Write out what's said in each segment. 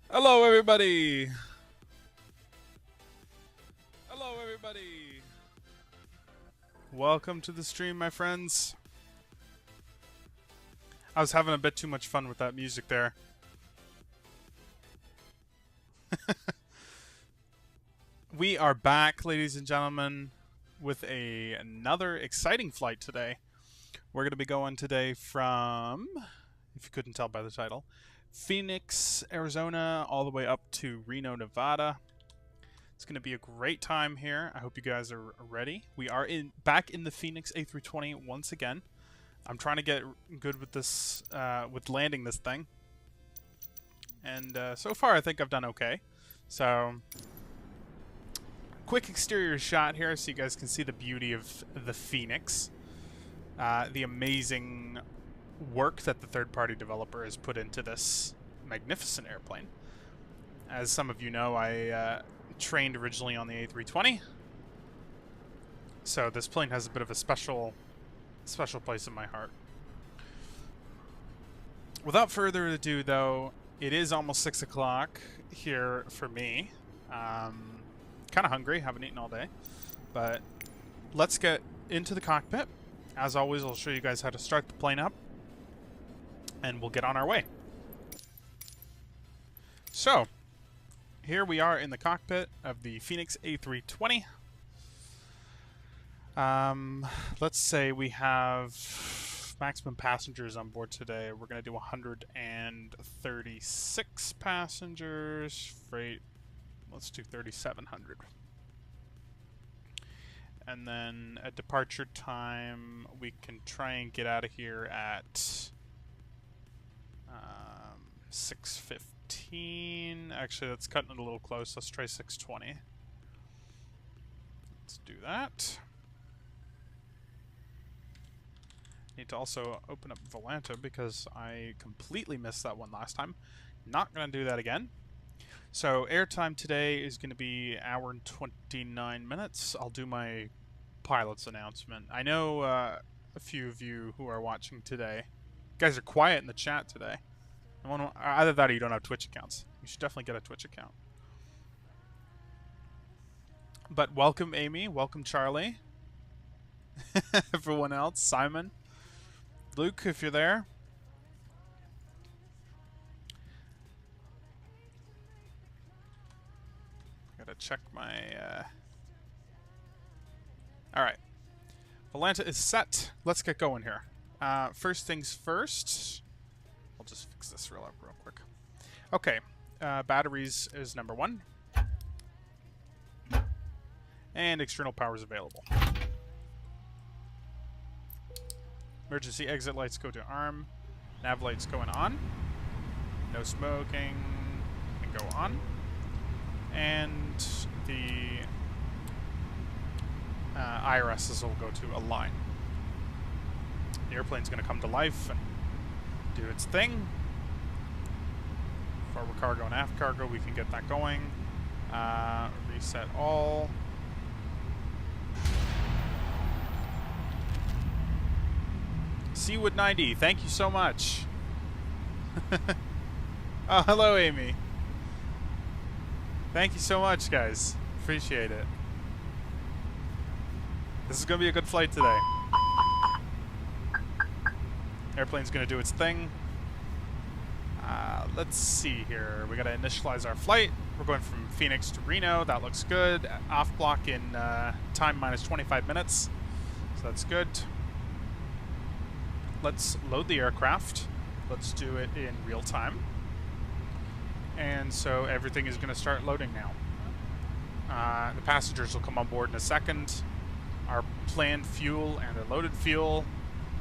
Hello, everybody. Hello, everybody. Welcome to the stream, my friends. I was having a bit too much fun with that music there. We are back, ladies and gentlemen, with another exciting flight today. We're going to be going today from, if you couldn't tell by the title, Phoenix, Arizona, all the way up to Reno, Nevada. It's going to be a great time here. I hope you guys are ready. We are back in the Fenix A320 once again. I'm trying to get good with this, with landing this thing. And so far, I think I've done okay. So, quick exterior shot here so you guys can see the beauty of the Fenix. The amazing work that the third-party developer has put into this magnificent airplane. As some of you know, I trained originally on the A320, so this plane has a bit of a special place in my heart. Without further ado, though, it is almost 6 o'clock here for me. Kind of hungry, haven't eaten all day, but let's get into the cockpit. As always, I'll show you guys how to start the plane up, and we'll get on our way. So, here we are in the cockpit of the Fenix A320. Let's say we have maximum passengers on board today. We're going to do 136 passengers. Freight, let's do 3,700. And then at departure time, we can try and get out of here at 6:15. Actually, that's cutting it a little close. Let's try 6:20. Let's do that. Need to also open up Volanta because I completely missed that one last time. Not going to do that again. So airtime today is going to be 1 hour and 29 minutes. I'll do my pilot's announcement. I know a few of you who are watching today, you guys are quiet in the chat today. Either that or you don't have Twitch accounts. You should definitely get a Twitch account. But welcome Amy, welcome Charlie, everyone else, Simon, Luke, if you're there. Gotta check my... Alright. Volanta is set. Let's get going here. First things first. I'll just fix this real quick. Okay. Batteries is number 1. And external power is available. Emergency exit lights go to arm. Nav lights going on. No smoking. And go on. And the IRSs will go to align. The airplane's going to come to life and do its thing. Forward cargo and aft cargo, we can get that going. Reset all. Seawood 90, thank you so much. Oh, hello, Amy. Thank you so much, guys. Appreciate it. This is going to be a good flight today. Airplane's going to do its thing. Let's see here. We got to initialize our flight. We're going from Phoenix to Reno. That looks good. Off block in time minus 25 minutes. So that's good. Let's load the aircraft. Let's do it in real time. And so everything is going to start loading now. The passengers will come on board in a second. Our planned fuel and our loaded fuel.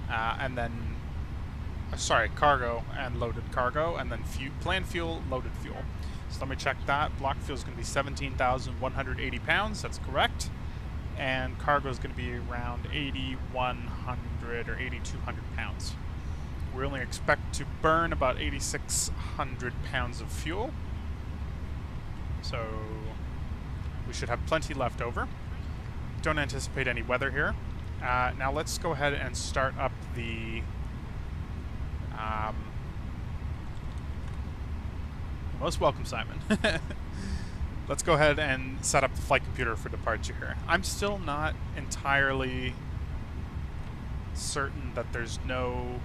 And then... sorry, cargo and loaded cargo. And then planned fuel, loaded fuel. So let me check that. Block fuel is going to be 17,180 pounds. That's correct. And cargo is going to be around 8,100 or 8,200 pounds. We only expect to burn about 8,600 pounds of fuel. So we should have plenty left over. Don't anticipate any weather here. Now let's go ahead and start up the most welcome, Simon. Let's go ahead and set up the flight computer for departure here. I'm still not entirely certain that there's no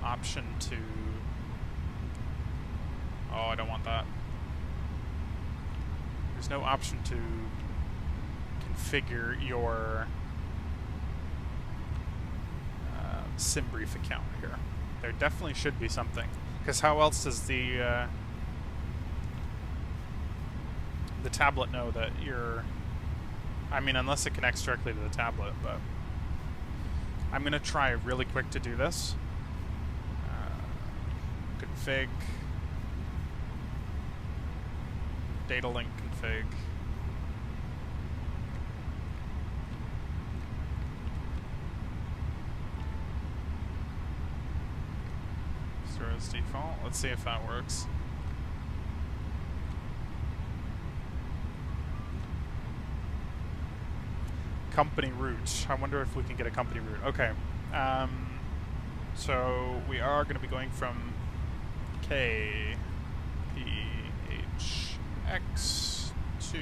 option to... Oh, I don't want that. There's no option to configure your SimBrief account here. There definitely should be something. Because how else does the tablet know that you're... I mean, unless it connects directly to the tablet, but... I'm going to try really quick to do this. Config. Data link config. Store as default. Let's see if that works. Company route. I wonder if we can get a company route. Okay. So we are going to be going from KPHX to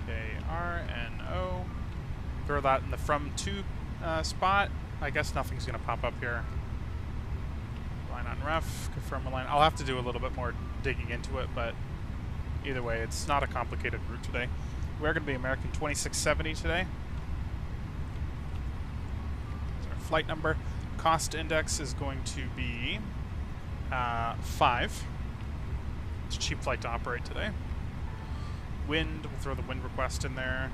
KRNO. Throw that in the from to spot. I guess nothing's going to pop up here. Line on ref. Confirm a line. I'll have to do a little bit more digging into it, but either way, it's not a complicated route today. We're going to be American 2670 today. That's our flight number. Cost index is going to be 5. It's a cheap flight to operate today. Wind, we'll throw the wind request in there.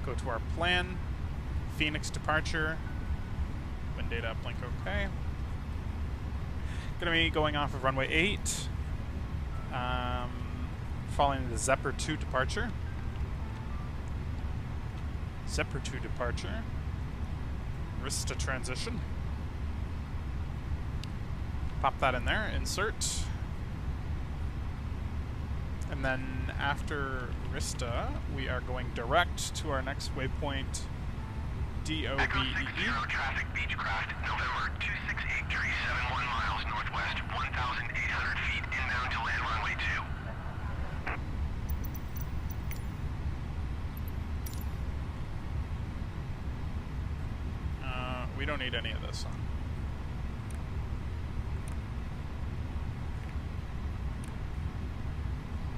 Go to our plan. Phoenix departure. Wind data uplink OK. Going to be going off of runway 8. Following the Zephyr 2 departure. Zephyr 2 departure. Rista transition. Pop that in there, insert. And then after Rista, we are going direct to our next waypoint, DOBEE. Traffic Beechcraft, November 268.371 miles northwest, 1,800 feet inbound to land runway 2. We don't need any of this on.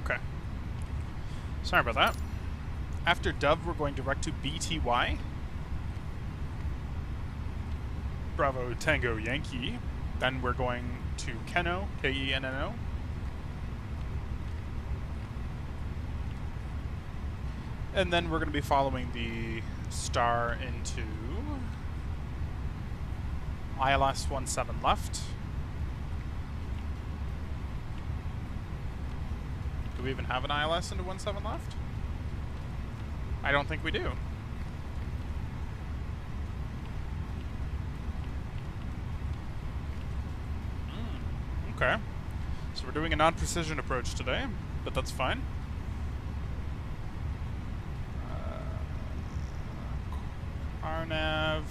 Okay. Sorry about that. After Dove, we're going direct to BTY. Bravo Tango Yankee. Then we're going to Keno, KENNO. And then we're going to be following the star into ILS 17 left. Do we even have an ILS into 17 left? I don't think we do. Okay. So we're doing a non-precision approach today, but that's fine. RNAV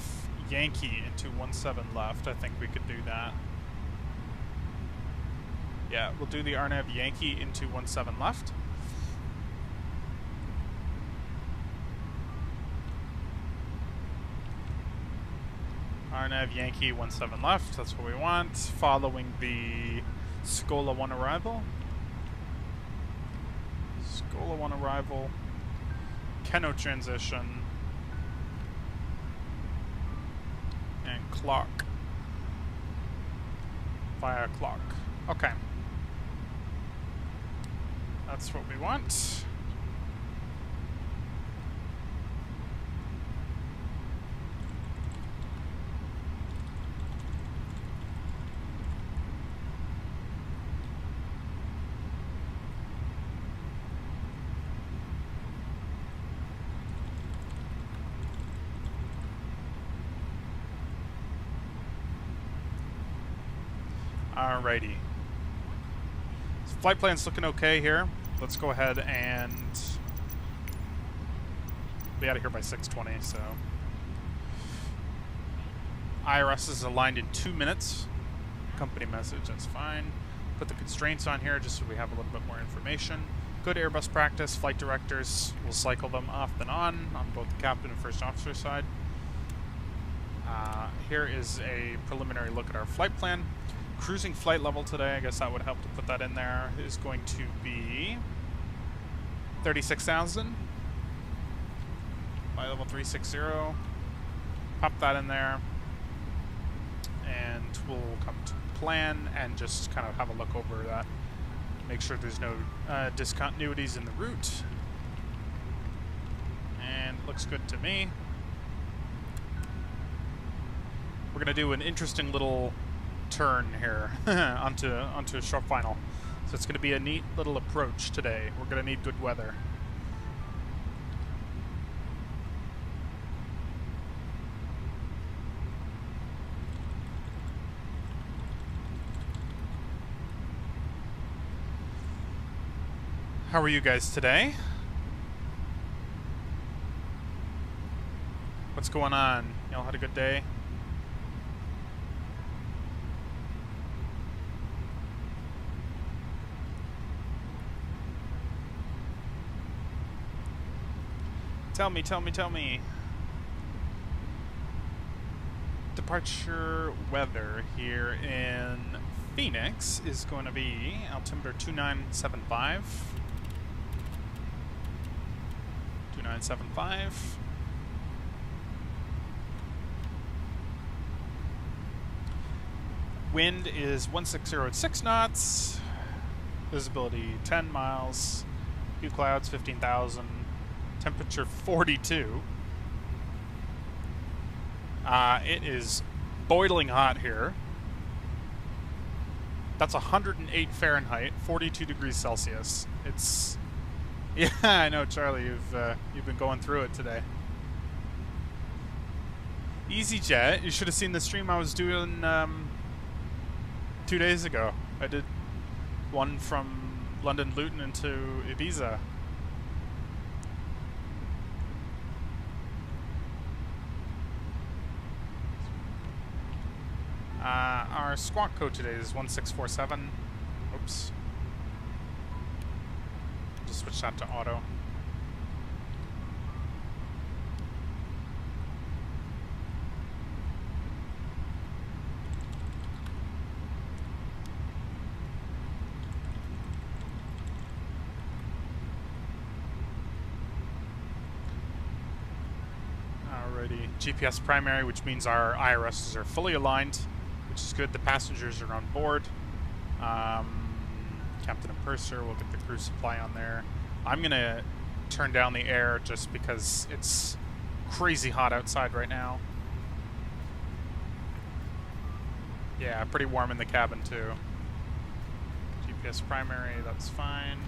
Yankee into 17 left. I think we could do that. Yeah, we'll do the RNAV Yankee into 17 left. RNAV Yankee 17 left, that's what we want. Following the Scola 1 arrival. Scola 1 arrival. KRNO transition. And clock. Via clock. Okay. That's what we want. Alrighty. So flight plan's looking okay here. Let's go ahead and be out of here by 6:20. So IRS is aligned in 2 minutes. Company message, that's fine. Put the constraints on here just so we have a little bit more information. Good Airbus practice. Flight directors will cycle them off and on both the captain and first officer side. Here is a preliminary look at our flight plan. Cruising flight level today, I guess that would help to put that in there, is going to be 36,000. Flight level 360. Pop that in there. And we'll come to plan and just kind of have a look over that. Make sure there's no discontinuities in the route. And it looks good to me. We're going to do an interesting little turn here onto a short final. So it's going to be a neat little approach today. We're going to need good weather. How are you guys today? What's going on? Y'all had a good day? Tell me. Departure weather here in Phoenix is going to be altimeter 2975. 2975. Wind is 160 at 6 knots. Visibility 10 miles. Few clouds 15,000. Temperature 42. It is boiling hot here. That's 108 Fahrenheit, 42 degrees Celsius. It's... Yeah, I know, Charlie, you've been going through it today. EasyJet, you should have seen the stream I was doing 2 days ago. I did one from London Luton into Ibiza. Our squawk code today is 1647. Oops. Just switch that to auto. Alrighty. GPS primary, which means our IRSs are fully aligned, which is good. The passengers are on board. Captain and purser, we'll get the crew supply on there. I'm going to turn down the air just because it's crazy hot outside right now. Yeah, pretty warm in the cabin too. GPS primary, that's fine.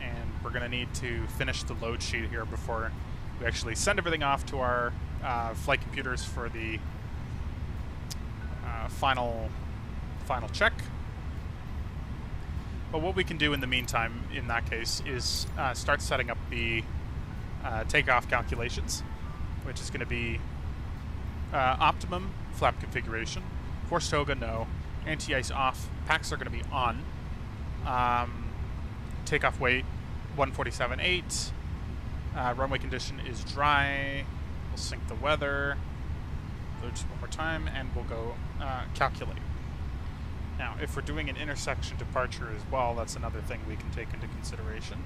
And we're going to need to finish the load sheet here before we actually send everything off to our flight computers for the final check. But what we can do in the meantime, in that case, is start setting up the takeoff calculations. which is going to be optimum flap configuration. Forced toga, no. Anti-ice off. Packs are going to be on. Takeoff weight 147.8. Runway condition is dry. We'll sync the weather. Go just one more time, and we'll go calculate. Now, if we're doing an intersection departure as well, that's another thing we can take into consideration.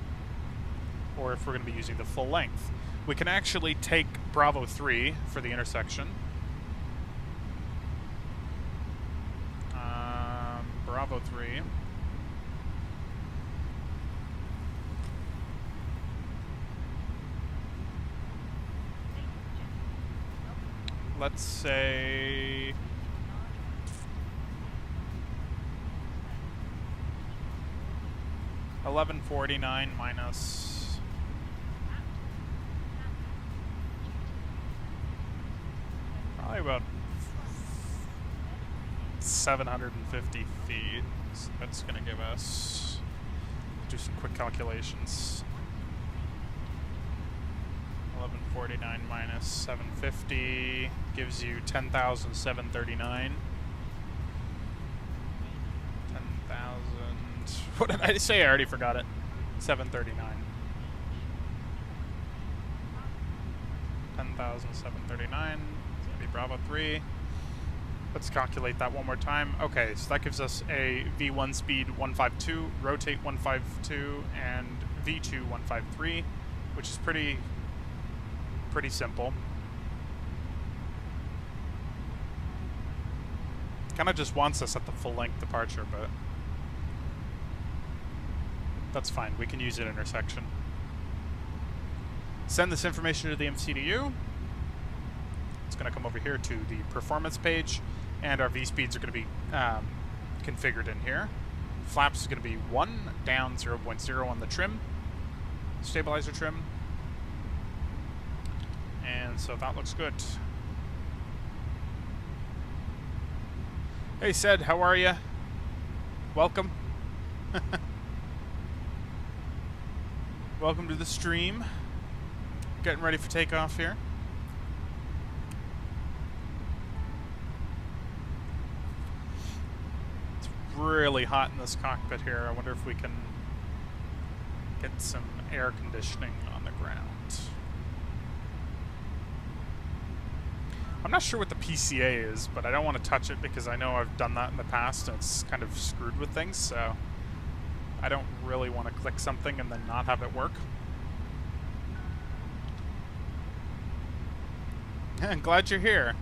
Or if we're going to be using the full length. We can actually take Bravo 3 for the intersection. Bravo 3. Let's say 1149 minus probably about 750 feet. So that's going to give us, do some quick calculations. 1149 minus 750 gives you 10,739. 10,000. What did I say? I already forgot it. 739. 10,739. It's going to be Bravo 3. Let's calculate that one more time. Okay, so that gives us a V1 speed 152, rotate 152, and V2 153, which is pretty simple. Kind of just wants us at the full length departure, but that's fine. We can use it intersection. Send this information to the MCDU. It's going to come over here to the performance page, and our V speeds are going to be configured in here. Flaps is going to be 1, down 0.0 on the trim, stabilizer trim. And so that looks good. Hey, Sed, how are you? Welcome. Welcome to the stream. Getting ready for takeoff here. It's really hot in this cockpit here. I wonder if we can get some air conditioning on the ground. I'm not sure what the PCA is, but I don't want to touch it because I know I've done that in the past and it's kind of screwed with things, so I don't really want to click something and then not have it work. I'm glad you're here.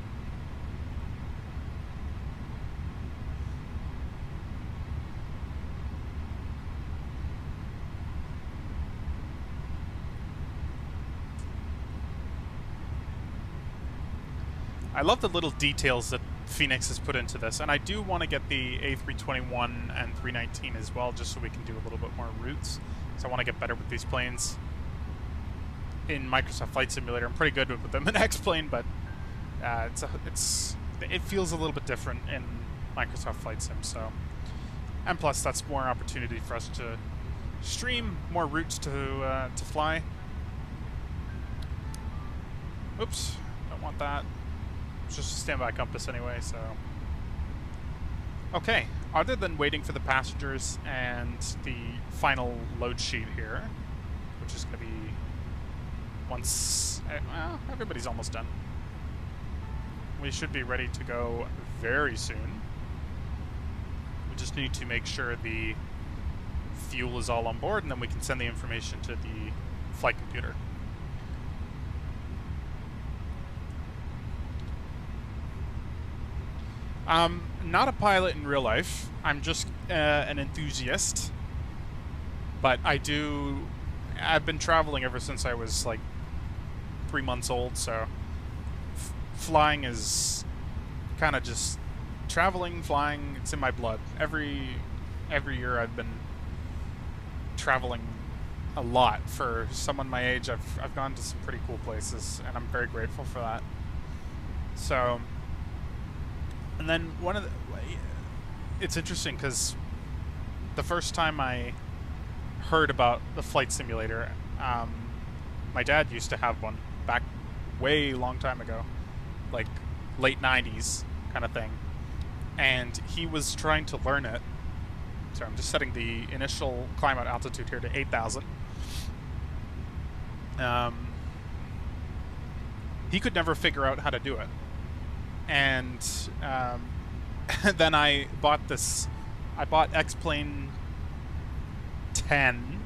I love the little details that Fenix has put into this, and I do want to get the A321 and 319 as well, just so we can do a little bit more routes. So I want to get better with these planes. In Microsoft Flight Simulator, I'm pretty good with them in X-Plane, but it feels a little bit different in Microsoft Flight Sim. So, and plus, that's more opportunity for us to stream more routes to fly. Oops, don't want that. It's just a standby compass anyway, so. Okay, other than waiting for the passengers and the final load sheet here, which is going to be once, well, everybody's almost done. We should be ready to go very soon. We just need to make sure the fuel is all on board, and then we can send the information to the flight computer. Not a pilot in real life. I'm just an enthusiast. But I've been traveling ever since I was like 3 months old, so flying is kind of just traveling, flying, it's in my blood. Every year I've been traveling a lot. For someone my age, I've gone to some pretty cool places, and I'm very grateful for that. So, and then it's interesting because the first time I heard about the flight simulator, my dad used to have one back way long time ago, like late 90s kind of thing. And he was trying to learn it. So I'm just setting the initial climb out altitude here to 8,000. He could never figure out how to do it. And then I bought X-Plane 10.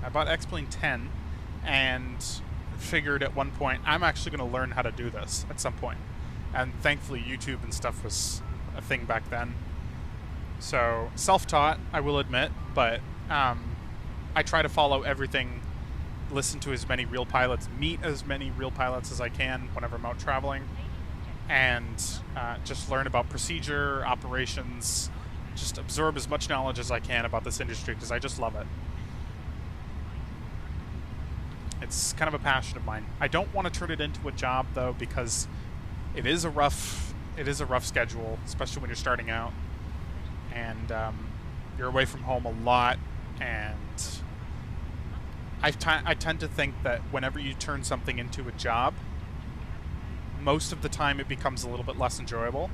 I bought X-Plane 10 and figured at one point, I'm actually going to learn how to do this at some point. And thankfully YouTube and stuff was a thing back then. So self-taught, I will admit, but I try to follow everything, listen to as many real pilots, meet as many real pilots as I can whenever I'm out traveling, and just learn about procedure, operations, just absorb as much knowledge as I can about this industry because I just love it. It's kind of a passion of mine. I don't want to turn it into a job though, because it is a rough schedule, especially when you're starting out, and you're away from home a lot. And I tend to think that whenever you turn something into a job, most of the time it becomes a little bit less enjoyable.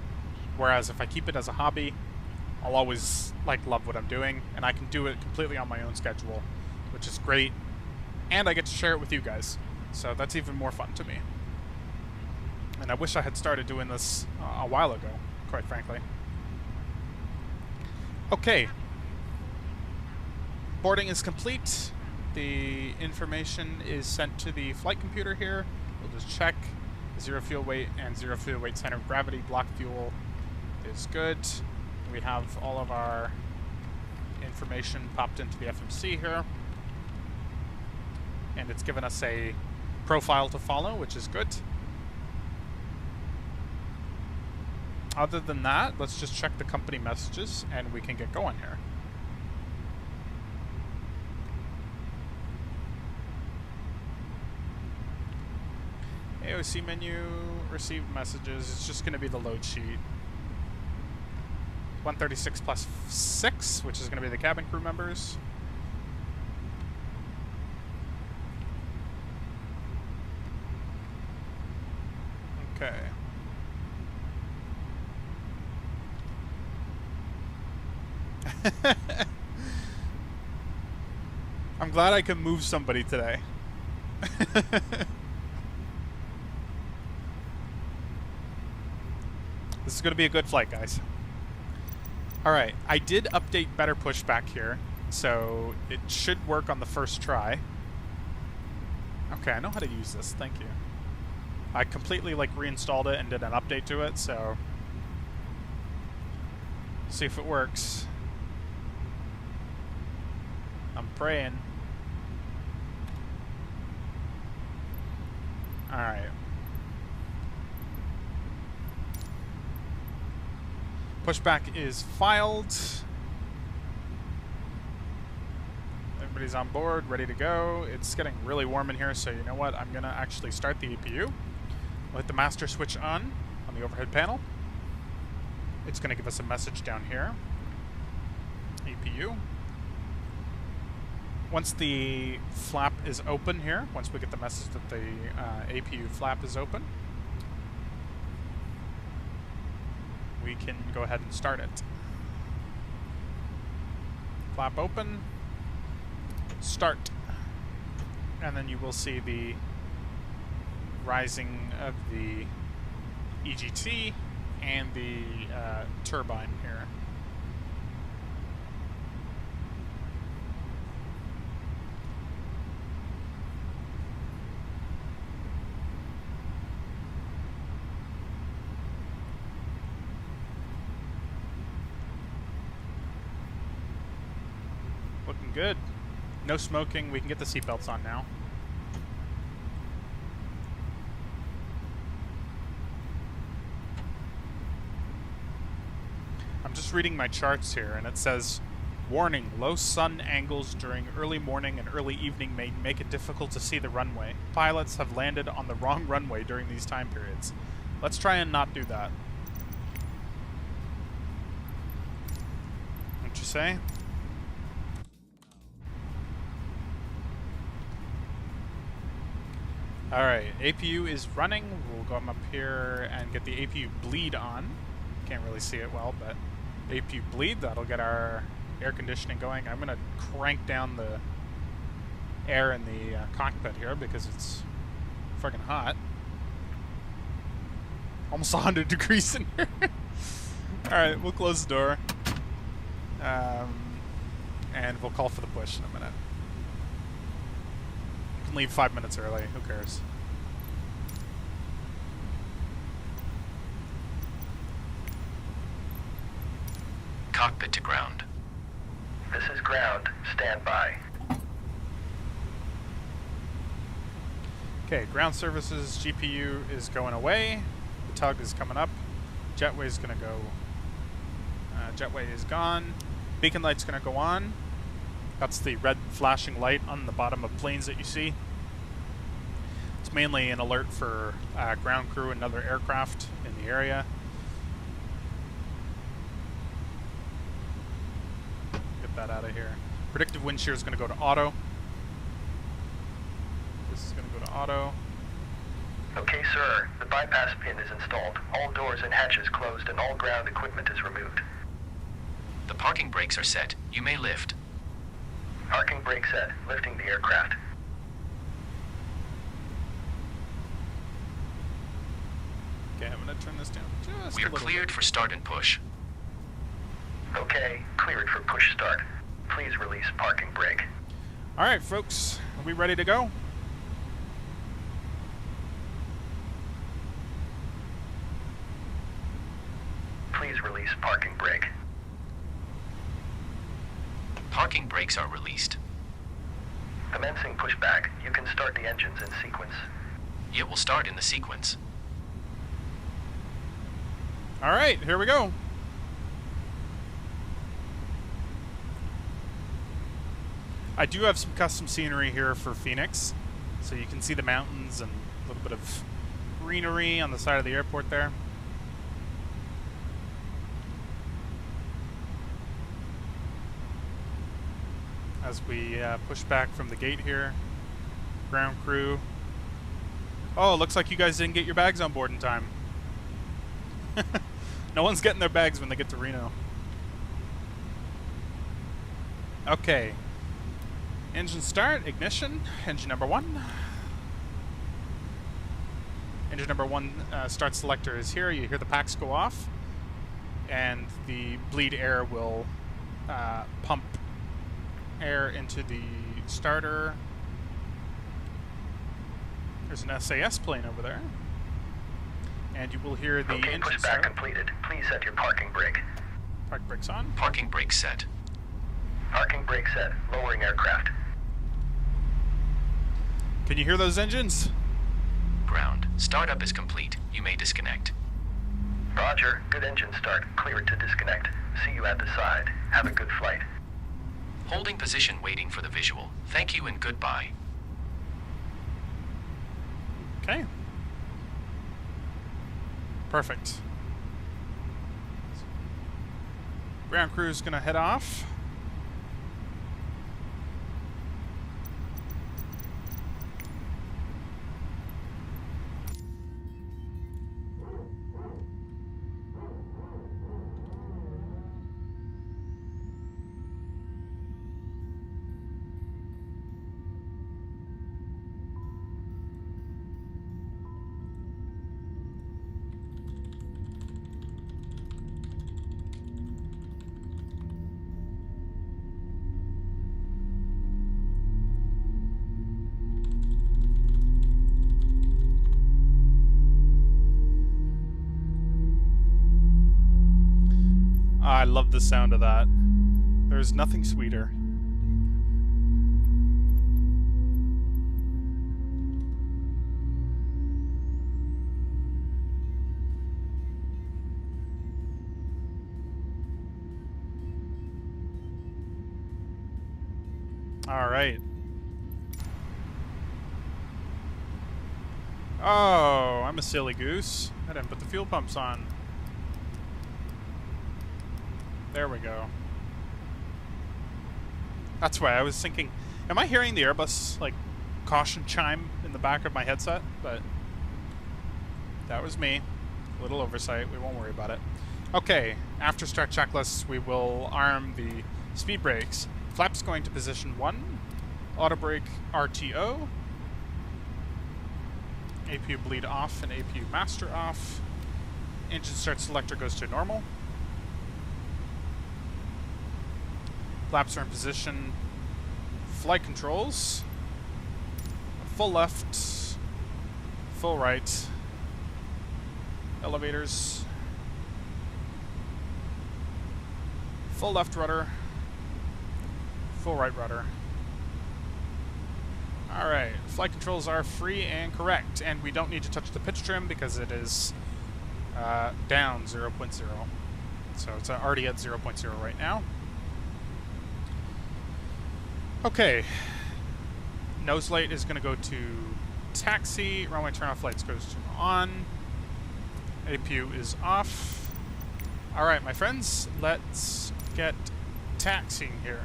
Whereas if I keep it as a hobby, I'll always love what I'm doing, and I can do it completely on my own schedule, which is great. And I get to share it with you guys, so that's even more fun to me. And I wish I had started doing this a while ago, quite frankly. Okay. Boarding is complete. The information is sent to the flight computer here. We'll just check. Zero fuel weight and zero fuel weight center of gravity. Block fuel is good. We have all of our information popped into the FMC here. And it's given us a profile to follow, which is good. Other than that, let's just check the company messages and we can get going here. AOC menu, received messages. It's just going to be the load sheet. 136 plus 6, which is going to be the cabin crew members. Okay. I'm glad I can move somebody today. This is going to be a good flight, guys. Alright, I did update better pushback here, so it should work on the first try. Okay, I know how to use this, thank you. I completely reinstalled it and did an update to it, so see if it works. I'm praying. Alright. Pushback is filed. Everybody's on board, ready to go. It's getting really warm in here, so you know what? I'm going to actually start the APU. We'll hit the master switch on the overhead panel. It's going to give us a message down here. APU. Once the flap is open here, once we get the message that the APU flap is open, we can go ahead and start it. Flap open, start, and then you will see the rising of the EGT and the turbine here. Looking good. No smoking. We can get the seatbelts on now. I'm just reading my charts here, and it says, warning, low sun angles during early morning and early evening may make it difficult to see the runway. Pilots have landed on the wrong runway during these time periods. Let's try and not do that. What'd you say? Alright, APU is running. We'll go up here and get the APU bleed on. Can't really see it well, but APU bleed, that'll get our air conditioning going. I'm going to crank down the air in the cockpit here because it's fucking hot. Almost 100 degrees in here. Alright, we'll close the door. And we'll call for the push in a minute. You can leave 5 minutes early, who cares? Cockpit to ground. This is ground. Stand by. Okay, ground services, GPU is going away. The tug is coming up. Jetway is going to go. Jetway is gone. Beacon light's going to go on. That's the red flashing light on the bottom of planes that you see. It's mainly an alert for ground crew and other aircraft in the area. Get that out of here. Predictive wind shear is going to go to auto. This is going to go to auto. Okay, sir. The bypass pin is installed. All doors and hatches closed and all ground equipment is removed. The parking brakes are set. You may lift. Parking brake set. Lifting the aircraft. Okay, I'm going to turn this down just We a are little cleared bit. for start and push. Okay, cleared for push start. Please release parking brake. All right, folks. Are we ready to go? Please release parking brake. Parking brakes are released. Commencing pushback. You can start the engines in sequence. It will start in the sequence. All right, here we go. I do have some custom scenery here for Fenix, so you can see the mountains and a little bit of greenery on the side of the airport there. As we push back from the gate here, ground crew. Oh, looks like you guys didn't get your bags on board in time. No one's getting their bags when they get to Reno. Okay. Engine start, ignition, engine number 1. Engine number 1 start selector is here. You hear the packs go off, and the bleed air will pump air into the starter. There's an SAS plane over there. And you will hear the Okay, engine pushback start. completed. Please set your parking brake. Park brakes on. Parking brakes set. Parking brake set. Lowering aircraft. Can you hear those engines? Ground. Startup is complete. You may disconnect. Roger. Good engine start. Cleared to disconnect. See you at the side. Have a good flight. Holding position waiting for the visual. Thank you and goodbye. Okay. Perfect. Ground crew's gonna head off. I love the sound of that. There's nothing sweeter. All right. Oh, I'm a silly goose. I didn't put the fuel pumps on. There we go. That's why I was thinking, am I hearing the Airbus, like, caution chime in the back of my headset, but that was me. A little oversight. We won't worry about it. Okay, after start checklists, we will arm the speed brakes. Flaps going to position 1. Auto brake RTO. APU bleed off and APU master off. Engine start selector goes to normal. Flaps are in position. Flight controls. Full left. Full right. Elevators. Full left rudder. Full right rudder. Alright, flight controls are free and correct, and we don't need to touch the pitch trim because it is down 0.0. So it's already at 0.0 right now. Okay, nose light is going to go to taxi, runway turnoff lights goes to on, APU is off. Alright, my friends, let's get taxiing here.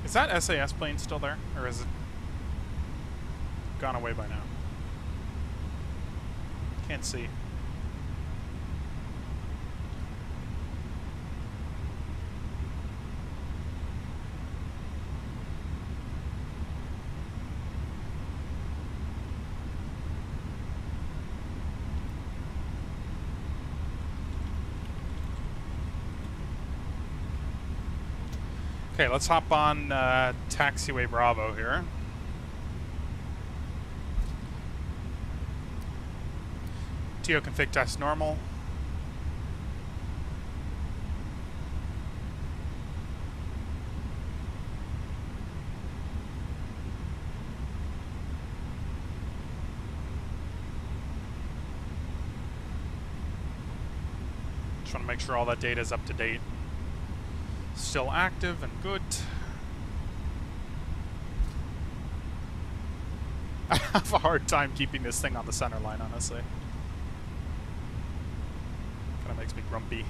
Is that SAS plane still there, or is it gone away by now? Can't see. Okay, let's hop on taxiway Bravo here. TO config test normal. Just want to make sure all that data is up to date. Still active and good. I have a hard time keeping this thing on the center line, honestly. Kind of makes me grumpy.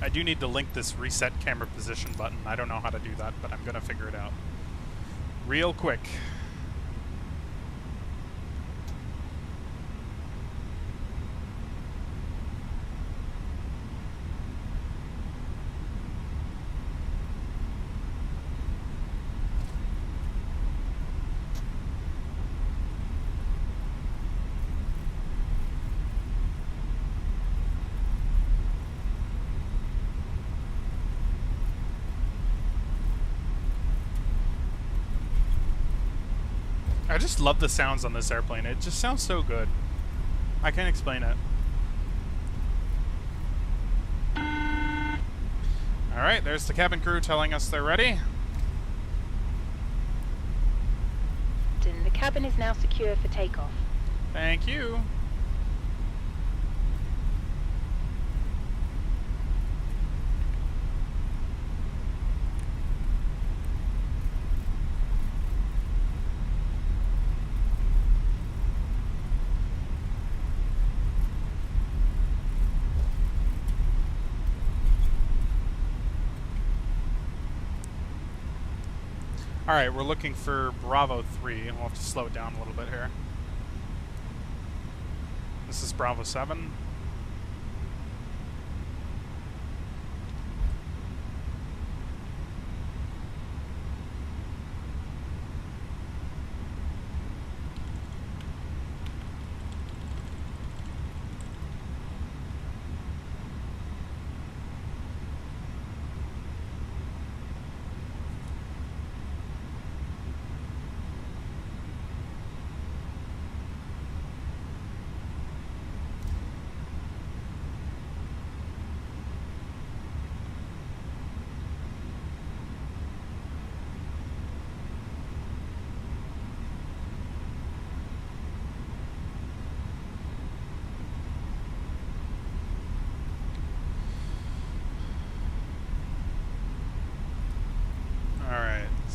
I do need to link this reset camera position button. I don't know how to do that, but I'm going to figure it out real quick. I just love the sounds on this airplane. It just sounds so good. I can't explain it. Alright, there's the cabin crew telling us they're ready. The cabin is now secure for takeoff. Thank you. Alright, we're looking for Bravo 3. We'll have to slow it down a little bit here. This is Bravo 7.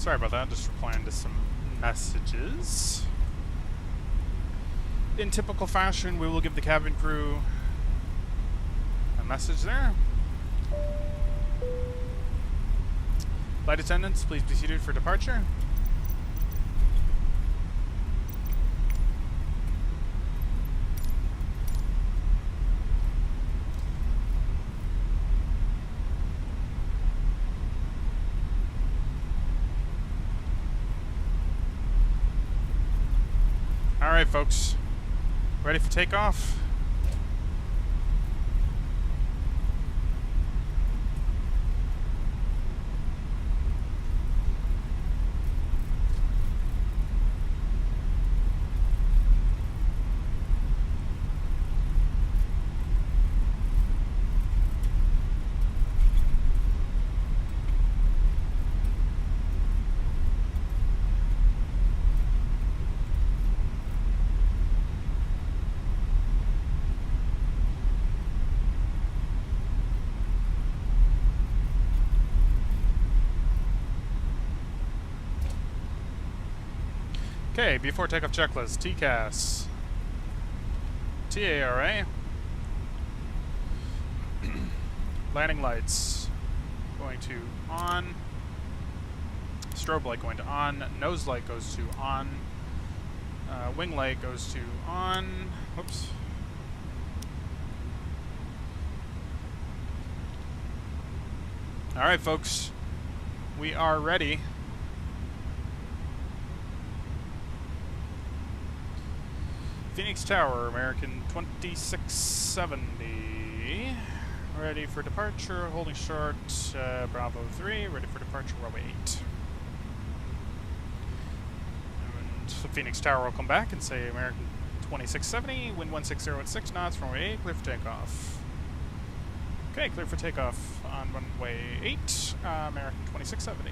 Sorry about that, just replying to some messages. In typical fashion, we will give the cabin crew a message there. Flight attendants, please be seated for departure. Alright, folks. Ready for takeoff? Okay, before takeoff checklist, TCAS, TARA, landing lights going to on, strobe light going to on, nose light goes to on, wing light goes to on, whoops. Alright folks, we are ready. Phoenix Tower, American 2670. Ready for departure, holding short, Bravo 3, ready for departure, runway 8. And the Phoenix Tower will come back and say American 2670, wind 160 at 6 knots, runway 8, clear for takeoff. Okay, clear for takeoff on runway 8, American 2670.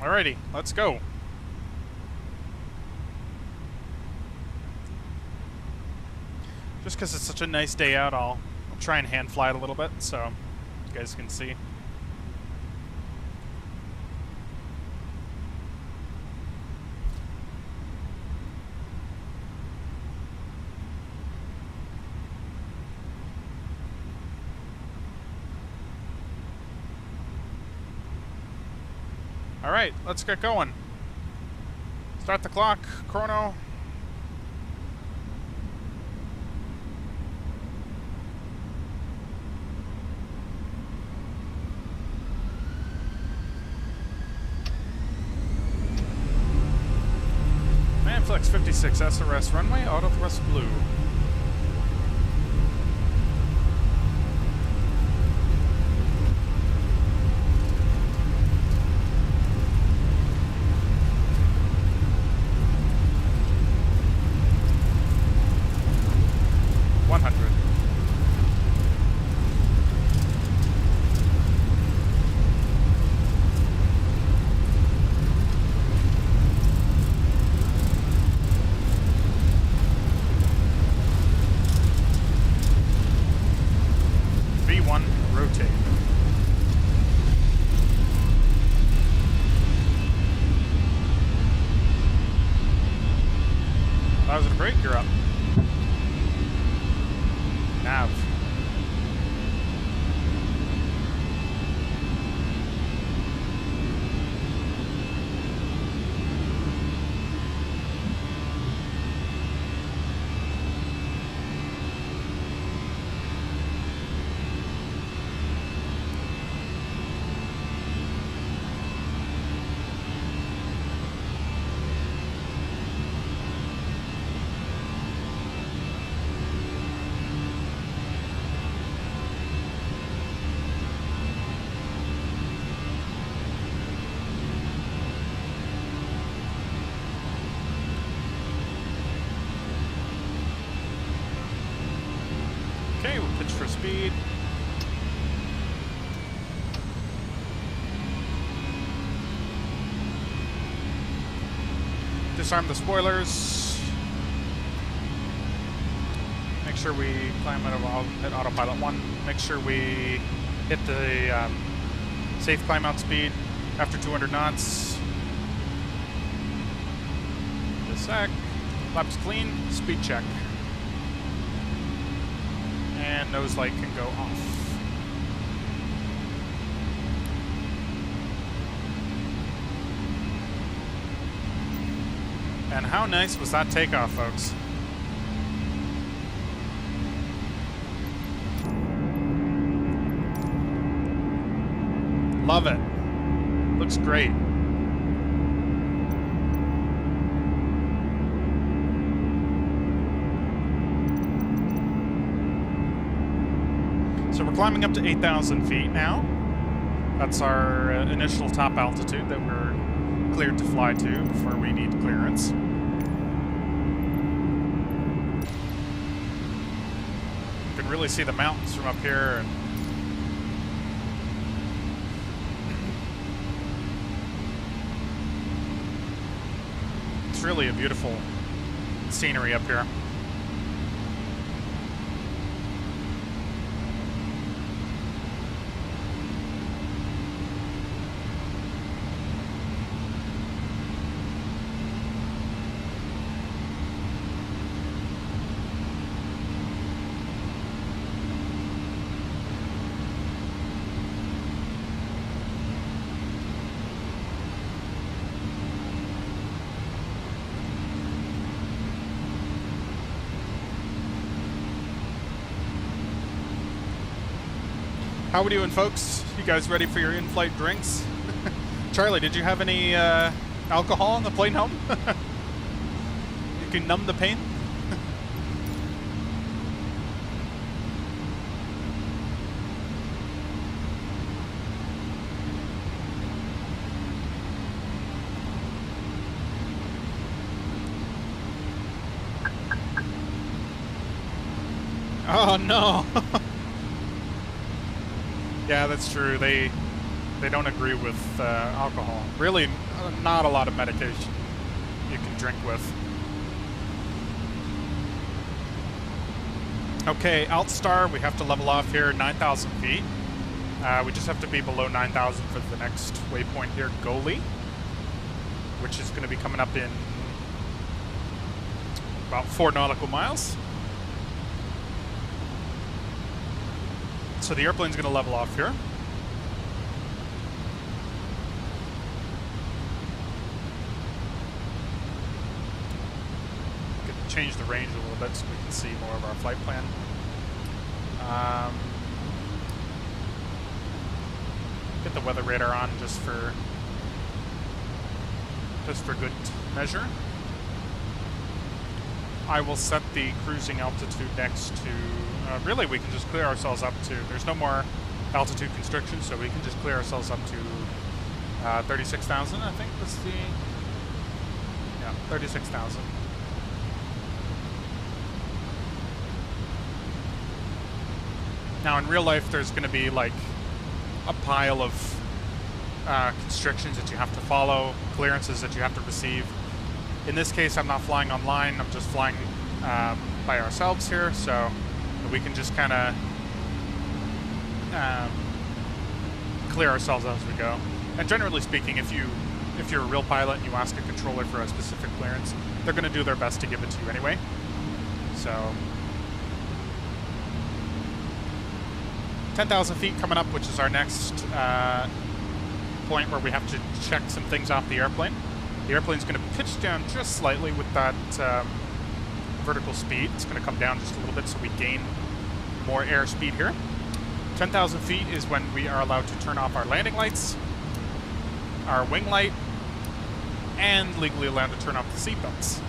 Alrighty, let's go. Just because it's such a nice day out, I'll try and hand fly it a little bit so you guys can see. Alright, let's get going. Start the clock, chrono. Manflex 56, SRS runway, auto thrust blue. Positive brake, you're up. Nav. Okay, we'll pitch for speed. Disarm the spoilers. Make sure we climb out of at autopilot 1. Make sure we hit the safe climb out speed after 200 knots. Just a sec. Flaps clean. Speed check. And nose light can go off. And how nice was that takeoff, folks? Love it. Looks great. So we're climbing up to 8,000 feet now. That's our initial top altitude that we're cleared to fly to before we need clearance. You can really see the mountains from up here. And it's really a beautiful scenery up here. How we doing, folks? You guys ready for your in-flight drinks? Charlie, did you have any alcohol on the plane home? You can numb the pain? Oh no! Yeah, that's true. They don't agree with alcohol. Really, not a lot of medication you can drink with. Okay, Altstar, we have to level off here, 9,000 feet. We just have to be below 9,000 for the next waypoint here, Goli, which is going to be coming up in about 4 nautical miles. So the airplane's going to level off here. Could change the range a little bit so we can see more of our flight plan. Get the weather radar on just for good measure. I will set the cruising altitude next to, really we can just clear ourselves up to, there's no more altitude constriction, so we can just clear ourselves up to 36,000, I think was the, yeah, 36,000. Now in real life there's going to be like a pile of constrictions that you have to follow, clearances that you have to receive. In this case, I'm not flying online, I'm just flying by ourselves here, so we can just kind of clear ourselves as we go. And generally speaking, if you're a real pilot and you ask a controller for a specific clearance, they're going to do their best to give it to you anyway. So 10,000 feet coming up, which is our next point where we have to check some things off the airplane. The airplane's going to pitch down just slightly with that vertical speed. It's going to come down just a little bit so we gain more airspeed here. 10,000 feet is when we are allowed to turn off our landing lights, our wing light, and legally allowed to turn off the seatbelts.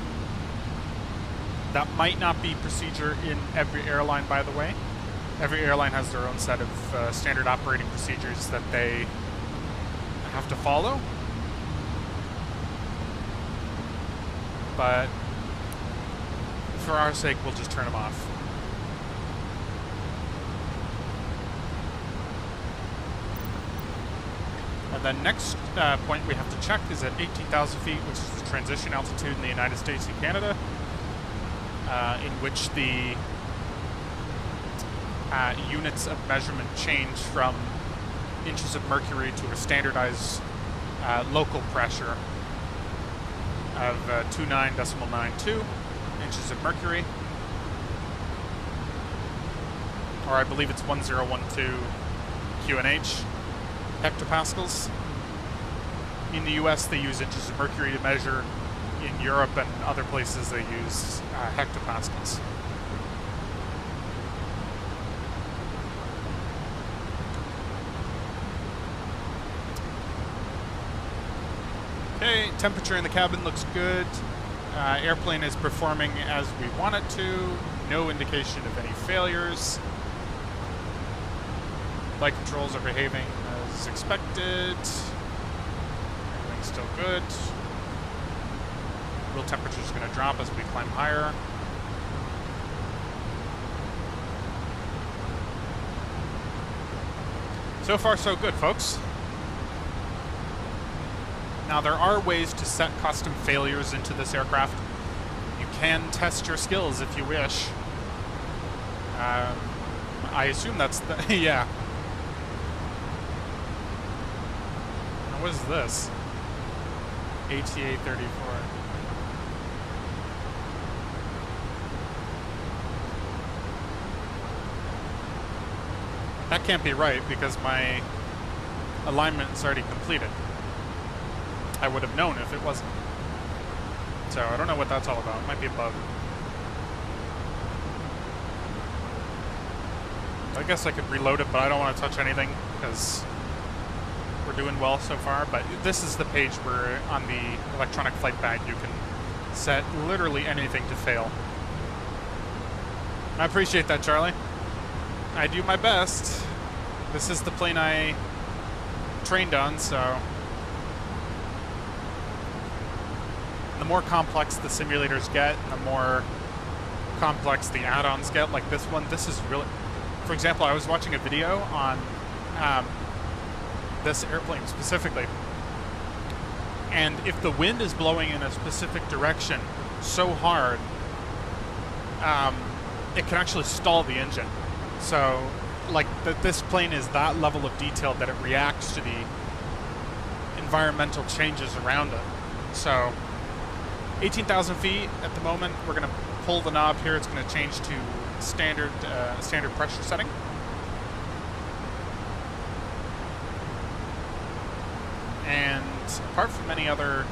That might not be procedure in every airline, by the way. Every airline has their own set of standard operating procedures that they have to follow. But for our sake, we'll just turn them off. The next point we have to check is at 18,000 feet, which is the transition altitude in the United States and Canada, in which the units of measurement change from inches of mercury to a standardized local pressure of 29.92 inches of mercury, or I believe it's 1012 QNH hectopascals. In the US they use inches of mercury to measure. In Europe and other places they use hectopascals. Okay, temperature in the cabin looks good. Airplane is performing as we want it to. No indication of any failures. Flight controls are behaving as expected. Everything's still good. Real temperature is going to drop as we climb higher. So far, so good, folks. Now, there are ways to set custom failures into this aircraft. You can test your skills if you wish. I assume that's the... yeah. Now, what is this? ATA 34. That can't be right because my alignment is already completed. I would have known if it wasn't. So I don't know what that's all about. It might be a bug. I guess I could reload it, but I don't want to touch anything because we're doing well so far. But this is the page where on the electronic flight bag you can set literally anything to fail. I appreciate that, Charlie. I do my best. This is the plane I trained on, so the more complex the simulators get, the more complex the add-ons get. Like this one, this is really... For example, I was watching a video on this airplane specifically, and if the wind is blowing in a specific direction so hard, it can actually stall the engine. So, like, this plane is that level of detail that it reacts to the environmental changes around it. So, 18,000 feet at the moment. We're going to pull the knob here. It's going to change to standard pressure setting. And apart from any other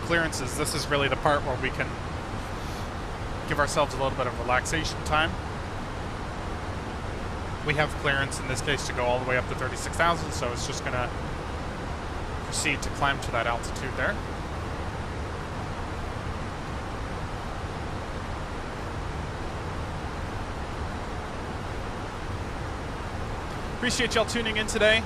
clearances, this is really the part where we can give ourselves a little bit of relaxation time. We have clearance in this case to go all the way up to 36,000, so it's just going to proceed to climb to that altitude there. Appreciate y'all tuning in today.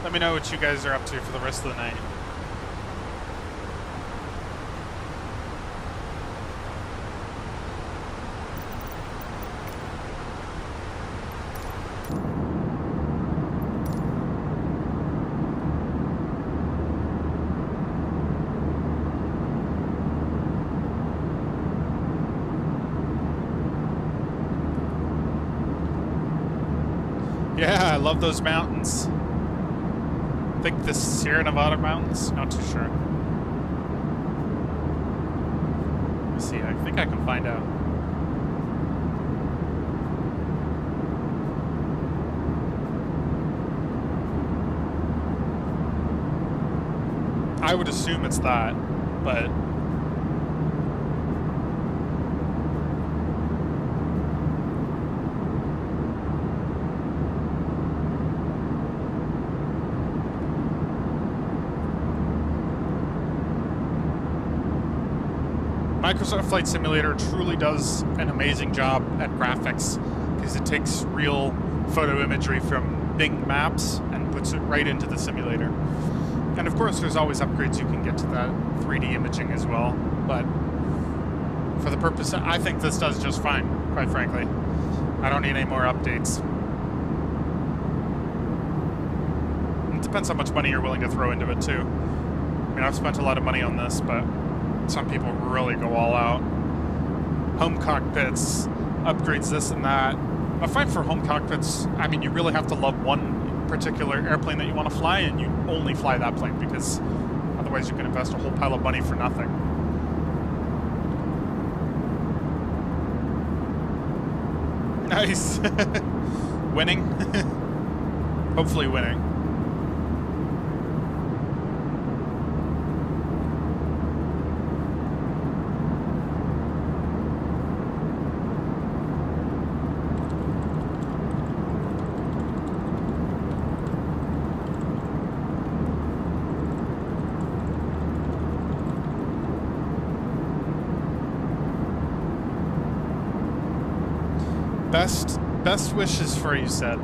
Let me know what you guys are up to for the rest of the night. Yeah, I love those mountains. I think the Sierra Nevada mountains, not too sure. Let's see, I think I can find out. I would assume it's that, but Microsoft Flight Simulator truly does an amazing job at graphics because it takes real photo imagery from Bing Maps and puts it right into the simulator. And of course, there's always upgrades you can get to that 3D imaging as well, but for the purpose, I think this does just fine, quite frankly. I don't need any more updates. It depends how much money you're willing to throw into it, too. I mean, I've spent a lot of money on this, but some people really go all out. Home cockpits, upgrades this and that. I find for home cockpits, I mean, you really have to love one particular airplane that you want to fly, and you only fly that plane, because otherwise you can invest a whole pile of money for nothing. Nice. Winning. Hopefully winning. Best wishes for you, said.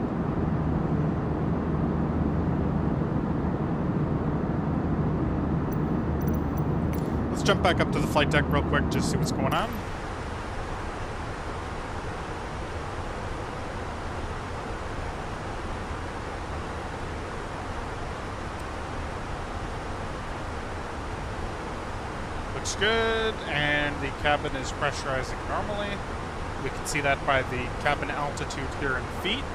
Let's jump back up to the flight deck real quick, just see what's going on. Looks good, and the cabin is pressurizing normally. We can see that by the cabin altitude here in feet.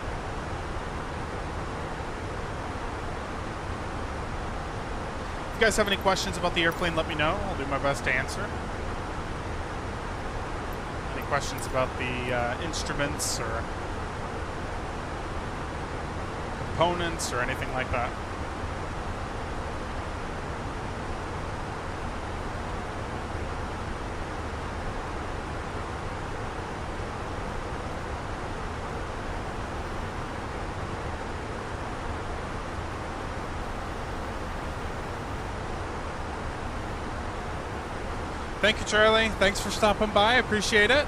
If you guys have any questions about the airplane, let me know. I'll do my best to answer. Any questions about the instruments or components or anything like that? Thank you, Charlie. Thanks for stopping by. I appreciate it.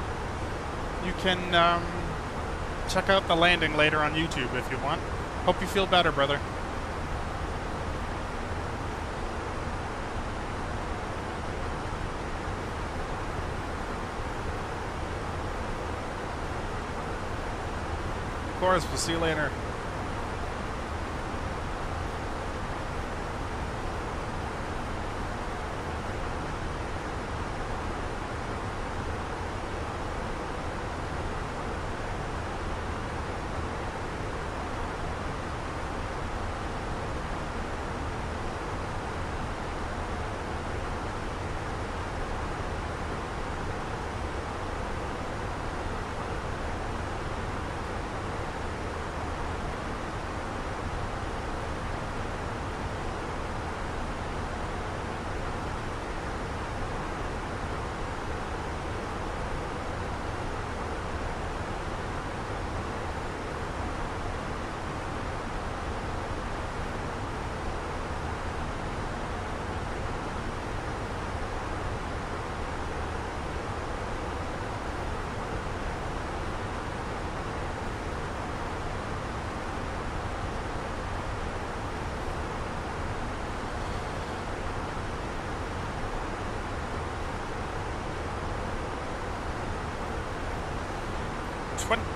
You can check out the landing later on YouTube if you want. Hope you feel better, brother. Of course, we'll see you later.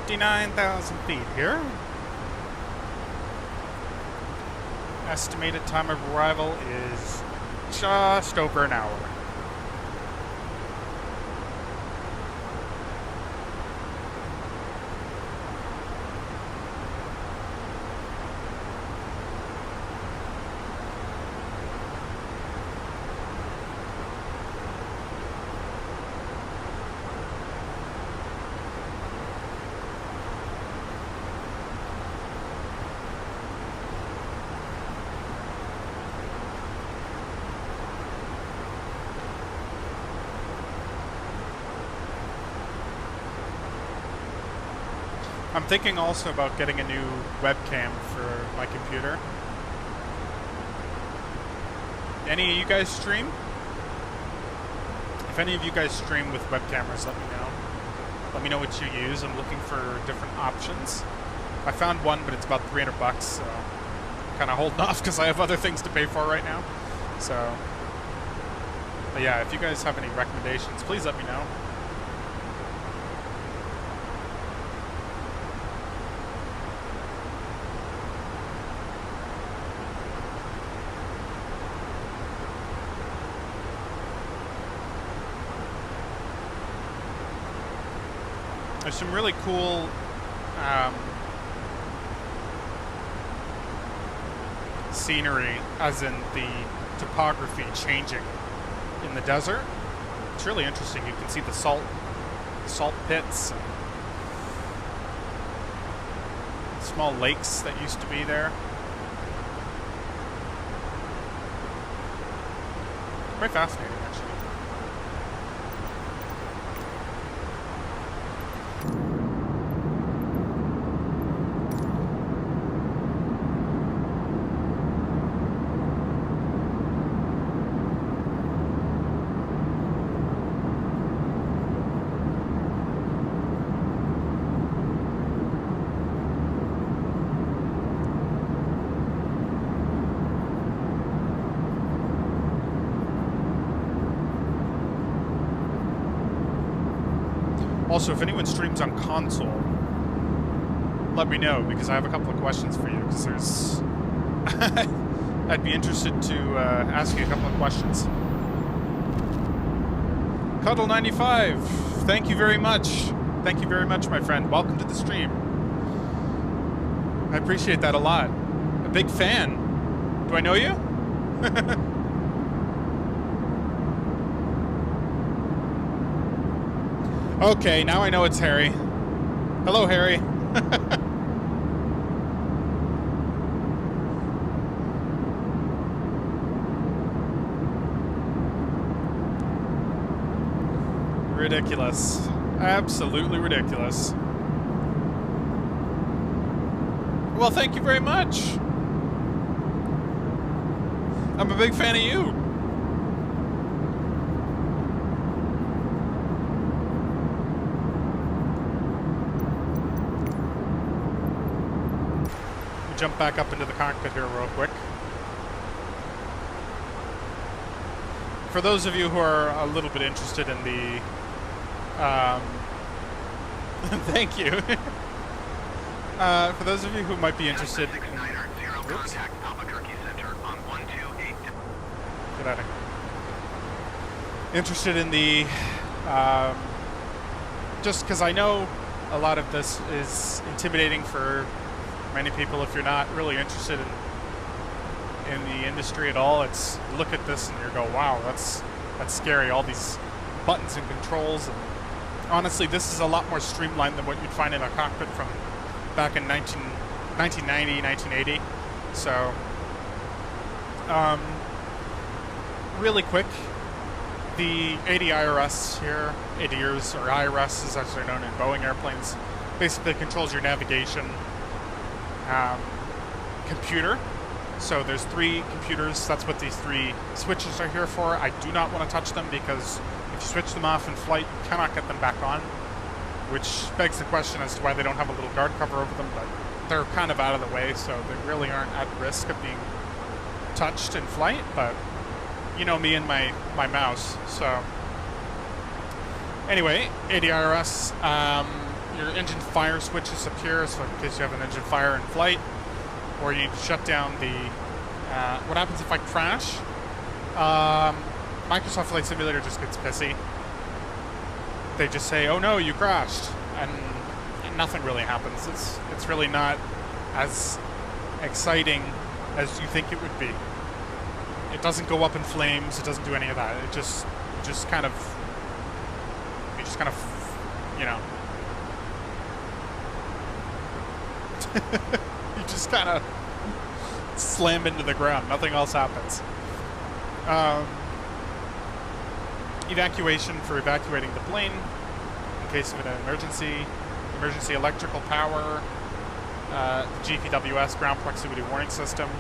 $29,000 feet here. Estimated time of arrival is just over an hour. I'm thinking also about getting a new webcam for my computer. Any of you guys stream? If any of you guys stream with web cameras, let me know. Let me know what you use. I'm looking for different options. I found one, but it's about $300, so I'm kind of holding off because I have other things to pay for right now. So, but yeah, if you guys have any recommendations, please let me know. There's some really cool scenery, as in the topography changing in the desert. It's really interesting. You can see the salt pits, and small lakes that used to be there. Quite fascinating, actually. Also, if anyone streams on console, let me know, because I have a couple of questions for you, because there's... I'd be interested to ask you a couple of questions. Cuddle95, thank you very much. Thank you very much, my friend. Welcome to the stream. I appreciate that a lot. A big fan. Do I know you? Okay, now I know it's Harry. Hello, Harry. Ridiculous. Absolutely ridiculous. Well, thank you very much. I'm a big fan of you. Jump back up into the cockpit here real quick. For those of you who are a little bit interested in the thank you. For those of you who might be interested in, oops. Get out of here. Interested in the just because I know a lot of this is intimidating for many people. If you're not really interested in the industry at all, it's look at this and you go, wow, that's scary, all these buttons and controls. And honestly, this is a lot more streamlined than what you'd find in a cockpit from back in 1990, 1980. So really quick, the ADIRS here, ADIRS or IRS is actually known in Boeing airplanes, basically controls your navigation computer. So there's 3 computers. That's what these 3 switches are here for. I do not want to touch them because if you switch them off in flight, you cannot get them back on, which begs the question as to why they don't have a little guard cover over them, but they're kind of out of the way, so they really aren't at risk of being touched in flight. But you know me and my mouse. So anyway, ADIRS, your engine fire switches appear, so in case you have an engine fire in flight, or you need to shut down the, what happens if I crash? Microsoft Flight Simulator just gets pissy. They just say, oh no, you crashed, and nothing really happens. It's really not as exciting as you think it would be. It doesn't go up in flames, it doesn't do any of that. It just kind of, you know, you just kind of slam into the ground. Nothing else happens. Evacuation for evacuating the plane in case of an emergency. Emergency electrical power. The GPWS, ground proximity warning system.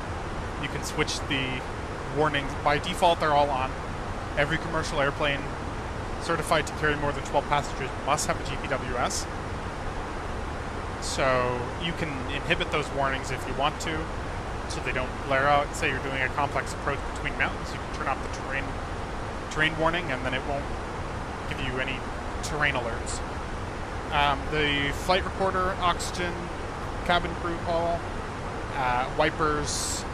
You can switch the warnings. By default, they're all on. Every commercial airplane certified to carry more than 12 passengers must have a GPWS. So you can inhibit those warnings if you want to, so they don't blare out. Say you're doing a complex approach between mountains, you can turn off the terrain warning, and then it won't give you any terrain alerts. The flight recorder, oxygen, cabin crew call, wipers.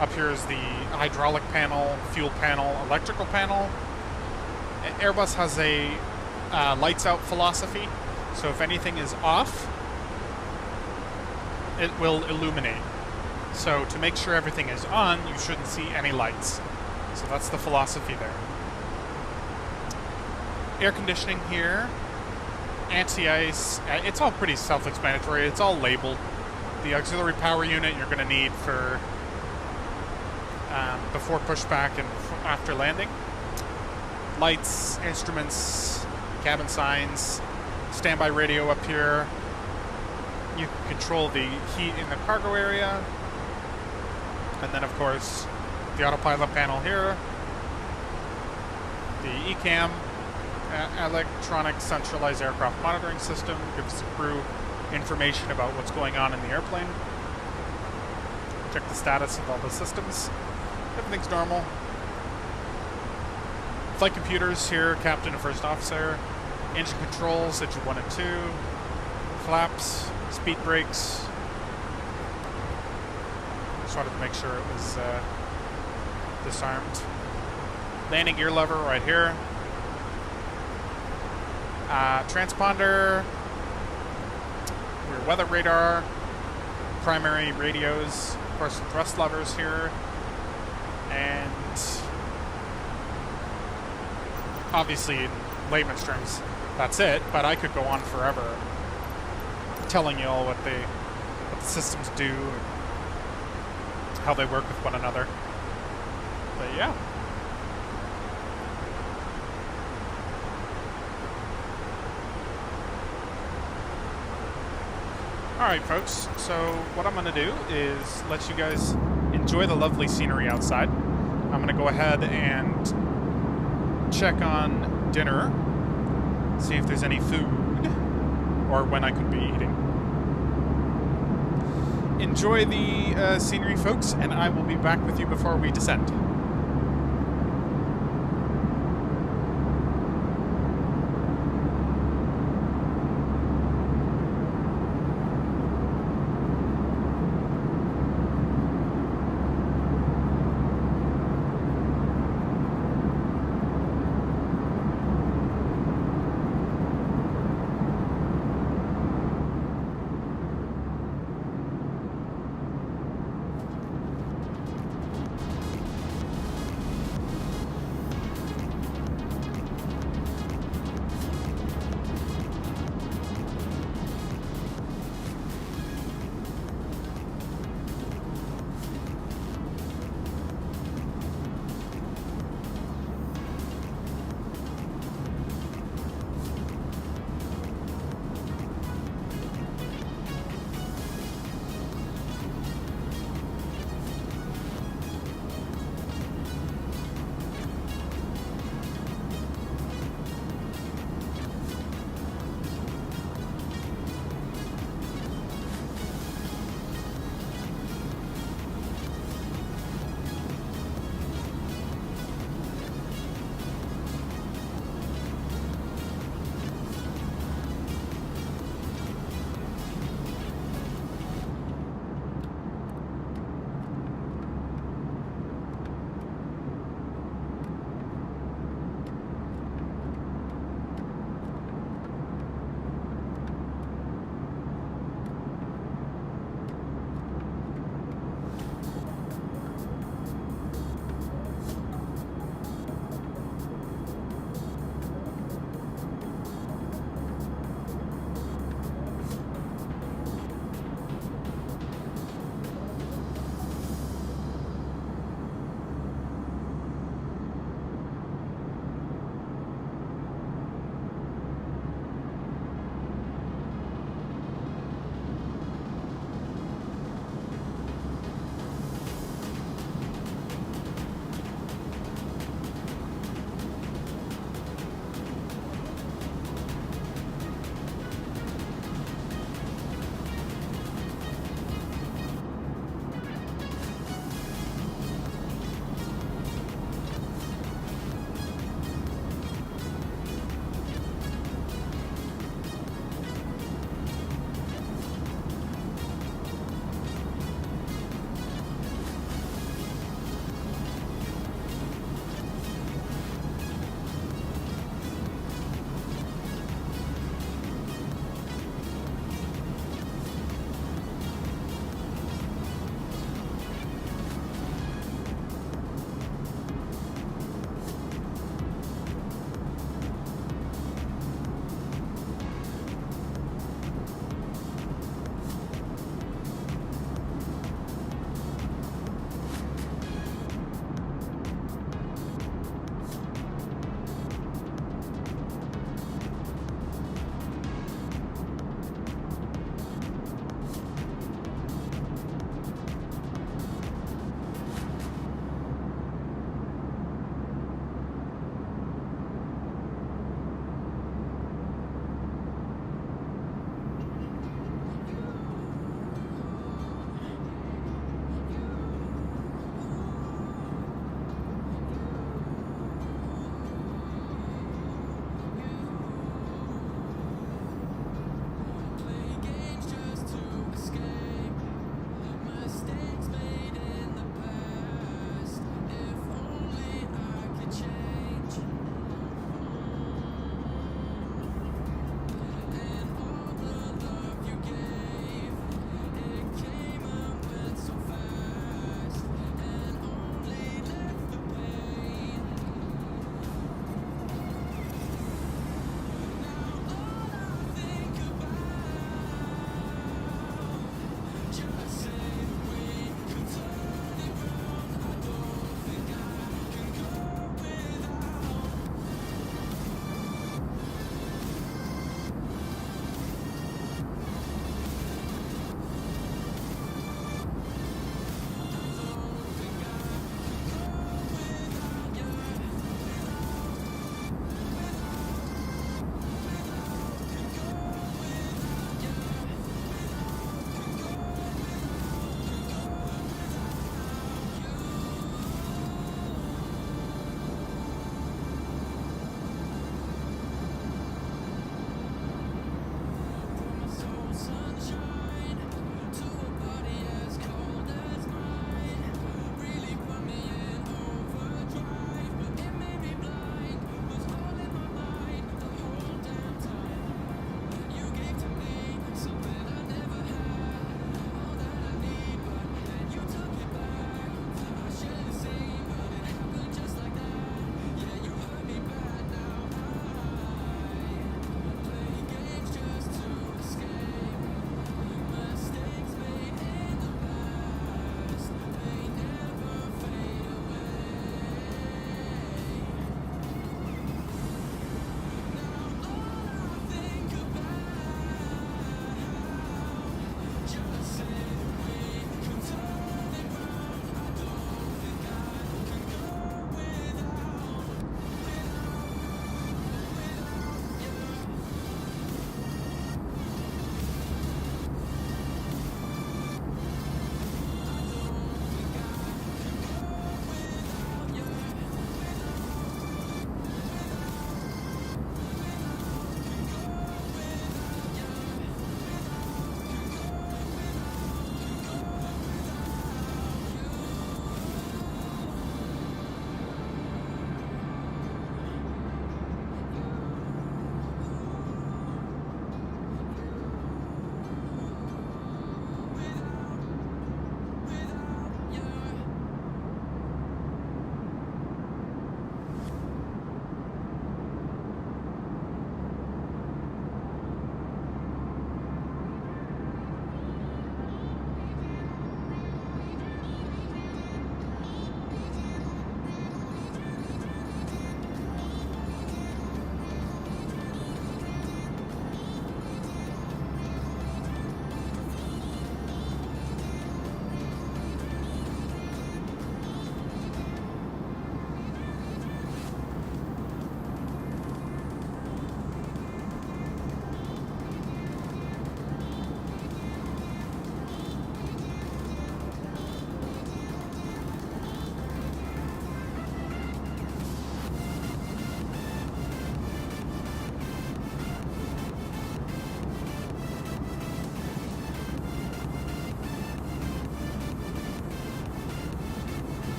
Up here is the hydraulic panel, fuel panel, electrical panel. Airbus has a lights out philosophy, so if anything is off, it will illuminate. So to make sure everything is on, you shouldn't see any lights. So that's the philosophy there. Air conditioning here, anti-ice, it's all pretty self-explanatory, it's all labeled. The auxiliary power unit you're going to need for before pushback and after landing. Lights, instruments, cabin signs, standby radio up here. You can control the heat in the cargo area. And then of course the autopilot panel here. The ECAM, electronic centralized aircraft monitoring system, gives the crew information about what's going on in the airplane. Check the status of all the systems. Everything's normal. Flight computers here, captain and first officer. Engine controls, engine 1 and 2. Flaps, speed brakes. Just wanted to make sure it was disarmed. Landing gear lever right here. Transponder. Rear weather radar. Primary radios. Of course, some thrust levers here. And obviously, in layman's terms, that's it. But I could go on forever telling you all what the systems do, and how they work with one another. But yeah. Alright folks, so what I'm going to do is let you guys enjoy the lovely scenery outside. I'm going to go ahead and check on dinner, see if there's any food, or when I could be eating. Enjoy the scenery folks, and I will be back with you before we descend.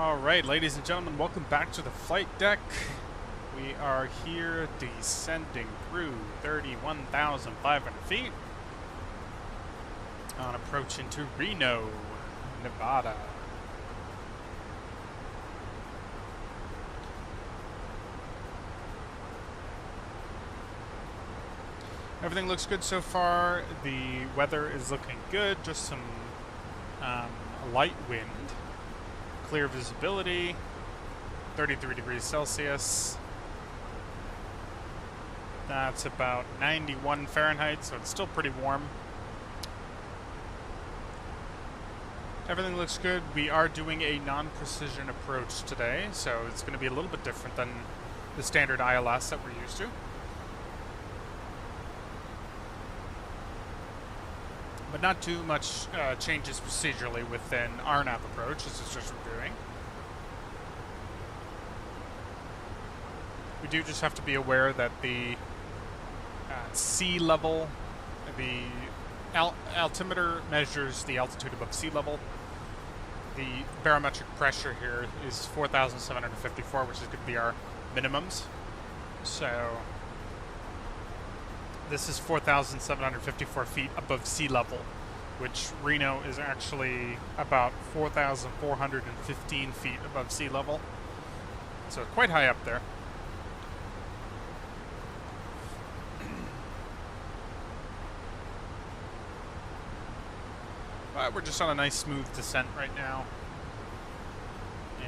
Alright, ladies and gentlemen, welcome back to the flight deck. We are here descending through 31,500 feet on approach into Reno, Nevada. Everything looks good so far. The weather is looking good, just some light wind. Clear visibility, 33 degrees Celsius. That's about 91 Fahrenheit, so it's still pretty warm. Everything looks good. We are doing a non-precision approach today, so it's going to be a little bit different than the standard ILS that we're used to. But not too much changes procedurally within RNAP approach. This is just what we're doing. We do just have to be aware that the sea level, the altimeter measures the altitude above sea level. The barometric pressure here is 4,754, which is going to be our minimums. So this is 4,754 feet above sea level, which Reno is actually about 4,415 feet above sea level. So quite high up there. But we're just on a nice smooth descent right now.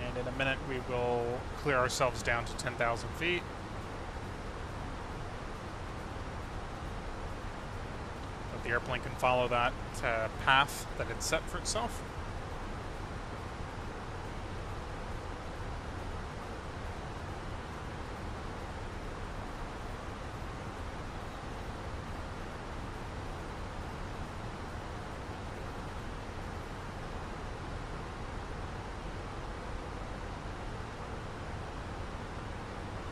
And in a minute we will clear ourselves down to 10,000 feet. The airplane can follow that path that it's set for itself.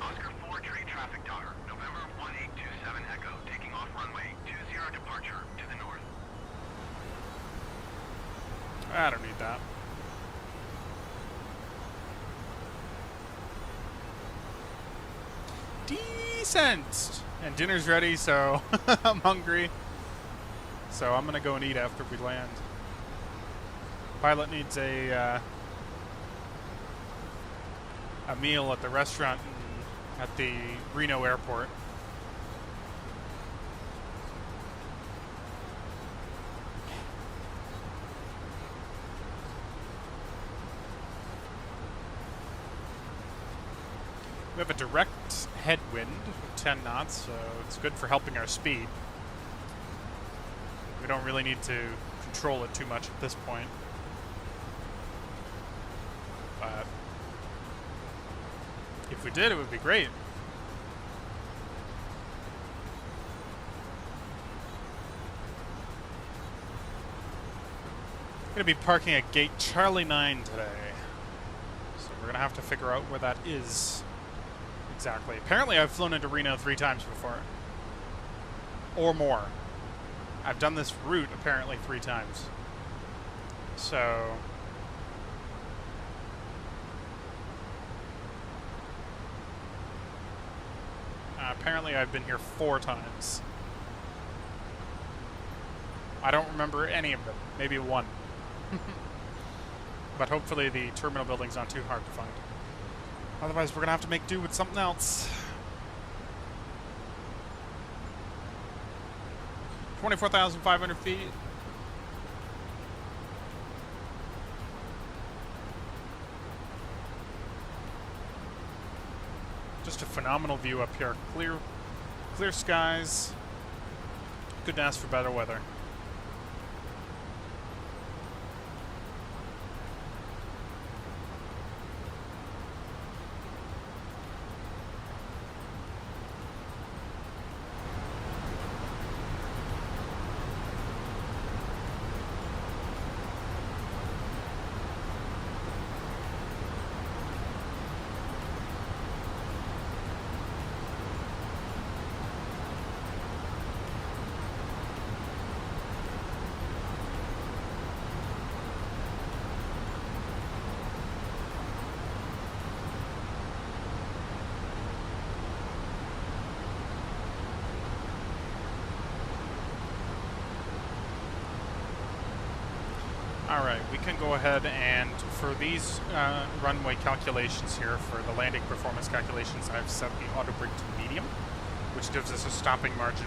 Oscar 4 tree traffic tower, November 1827 Echo, taking off runway 20 departure to the north. I don't need that. Descent! And dinner's ready, so I'm hungry. So I'm gonna go and eat after we land. Pilot needs a meal at the restaurant at the Reno airport. We have a direct headwind of 10 knots, so it's good for helping our speed. We don't really need to control it too much at this point. But if we did, it would be great. I'm going to be parking at gate Charlie 9 today. So we're going to have to figure out where that is. Exactly. Apparently I've flown into Reno 3 times before. Or more. I've done this route apparently 3 times. So apparently I've been here 4 times. I don't remember any of them. Maybe 1. But hopefully the terminal building's not too hard to find. Otherwise, we're going to have to make do with something else. 24,500 feet. Just a phenomenal view up here. Clear skies. Couldn't ask for better weather. Alright, we can go ahead and for these runway calculations here, for the landing performance calculations, I've set the auto brake to medium, which gives us a stopping margin,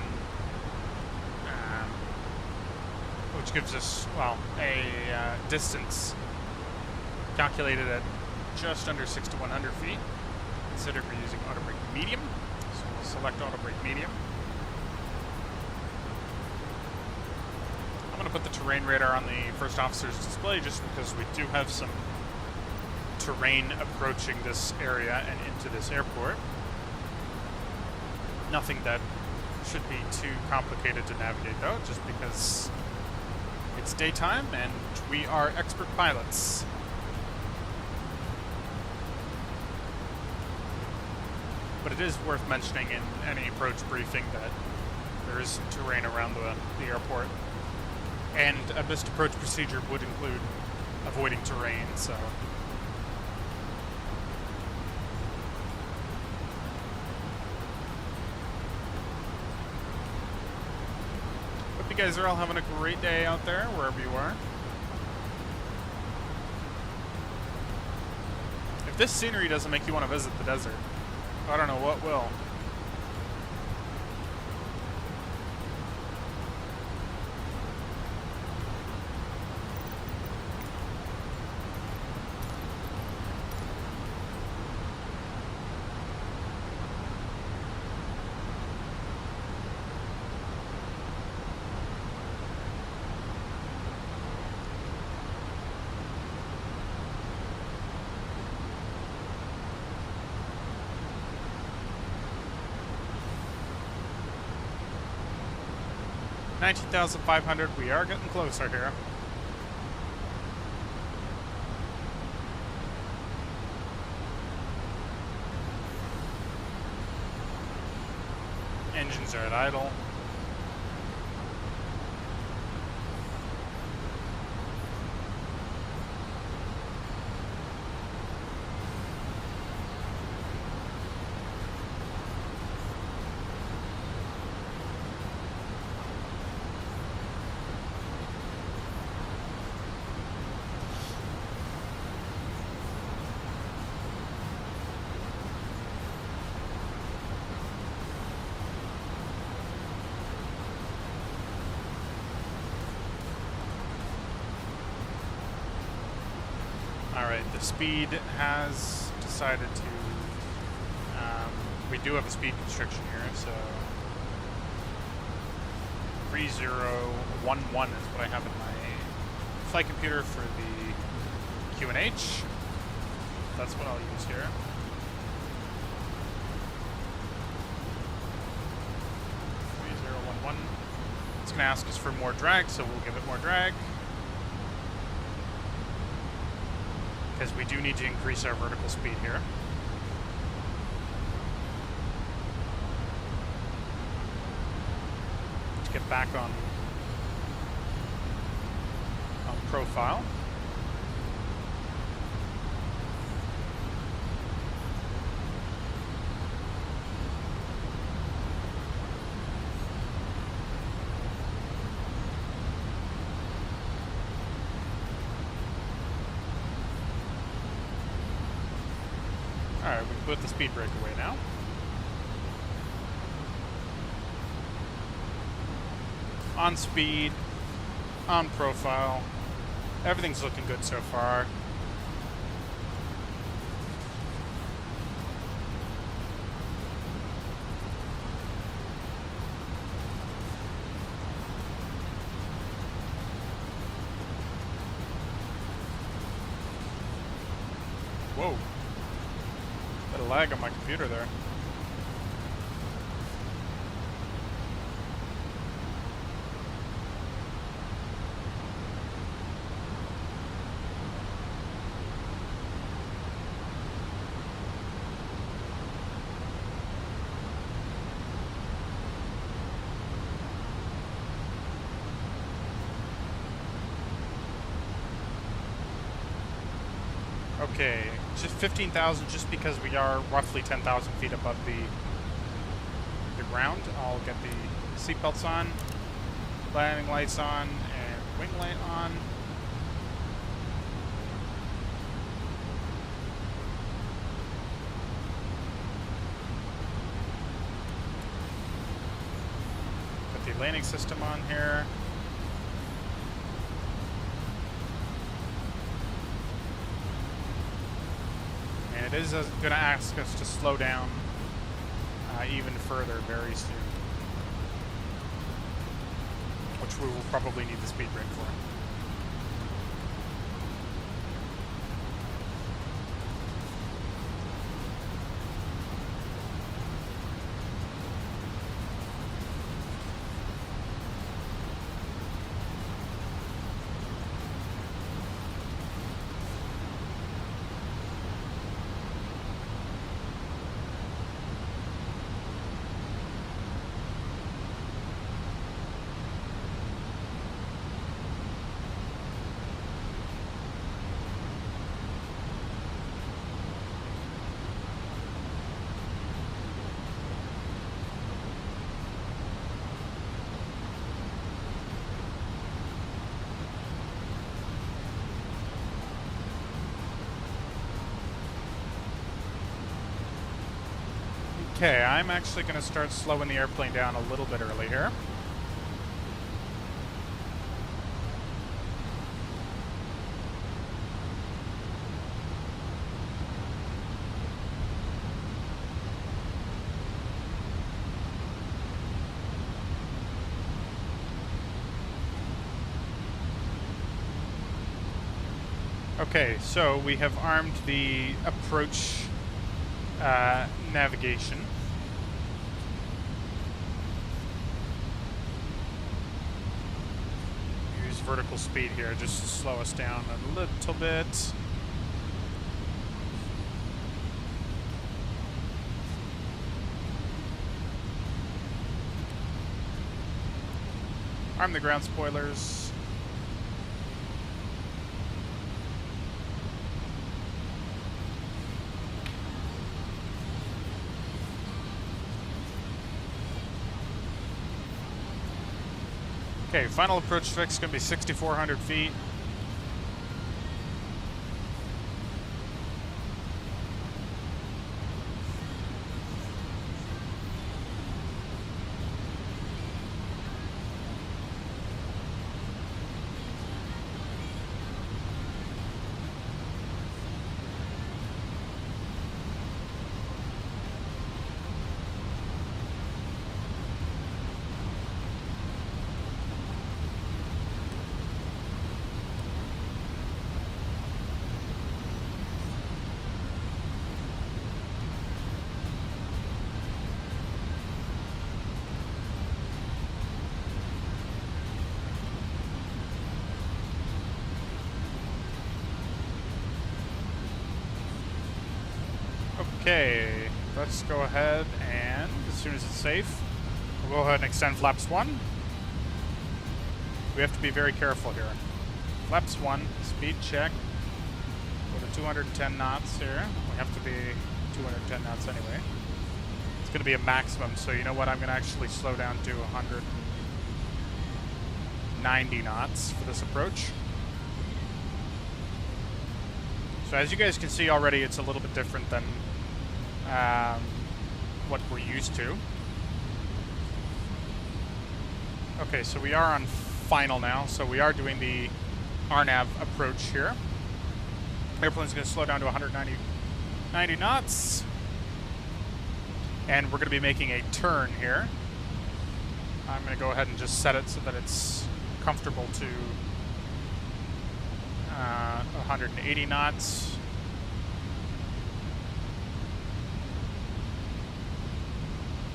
which gives us, well, a distance calculated at just under 6 to 100 feet, considered we're using auto brake medium. So we'll select auto brake medium. I'm going to put the terrain radar on the first officer's display just because we do have some terrain approaching this area and into this airport. Nothing that should be too complicated to navigate though, just because it's daytime and we are expert pilots. But it is worth mentioning in any approach briefing that there is some terrain around the airport. And a missed approach procedure would include avoiding terrain, so. Hope you guys are all having a great day out there, wherever you are. If this scenery doesn't make you want to visit the desert, I don't know what will. $19,500, we are getting closer here. Engines are at idle. Alright, the speed has decided to, we do have a speed constriction here, so 3011 is what I have in my flight computer for the QNH. That's what I'll use here. It's going to ask us for more drag, so we'll give it more drag. Because we do need to increase our vertical speed here. Let's get back on profile. Alright, we can put the speed brake away now. On speed, on profile, everything's looking good so far. Whoa. Bit of lag on my computer there. Okay, just 15,000 just because we are roughly 10,000 feet above the ground. I'll get the seatbelts on, landing lights on, and wing light on. landing system on here. And it is going to ask us to slow down even further very soon, which we will probably need the speed brake for. Okay, I'm actually going to start slowing the airplane down a little bit early here. Okay, so we have armed the approach navigation. Use vertical speed here just to slow us down a little bit. Arm the ground spoilers. Okay, final approach fix is going to be 6,400 feet. Okay, let's go ahead and, as soon as it's safe, we'll go ahead and extend flaps 1. We have to be very careful here. Flaps 1, speed check. Go to 210 knots here. We have to be 210 knots anyway. It's going to be a maximum, so you know what? I'm going to actually slow down to 190 knots for this approach. So as you guys can see already, it's a little bit different than what we're used to. Okay, so we are on final now, so we are doing the RNAV approach here. Airplane's going to slow down to 190 knots. And we're going to be making a turn here. I'm going to go ahead and just set it so that it's comfortable to 180 knots.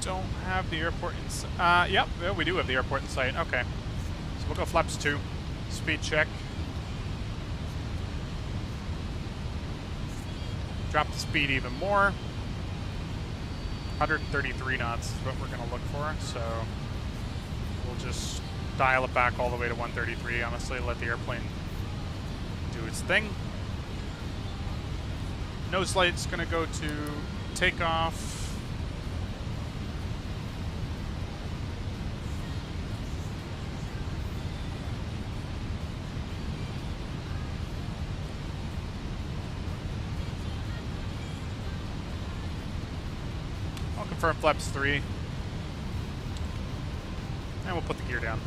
Don't have the airport in sight. Yep, we do have the airport in sight. Okay. So we'll go flaps 2. Speed check. Drop the speed even more. 133 knots is what we're going to look for. So we'll just dial it back all the way to 133, honestly, let the airplane do its thing. Nose light's going to go to takeoff. I'll confirm flaps 3. And we'll put the gear down.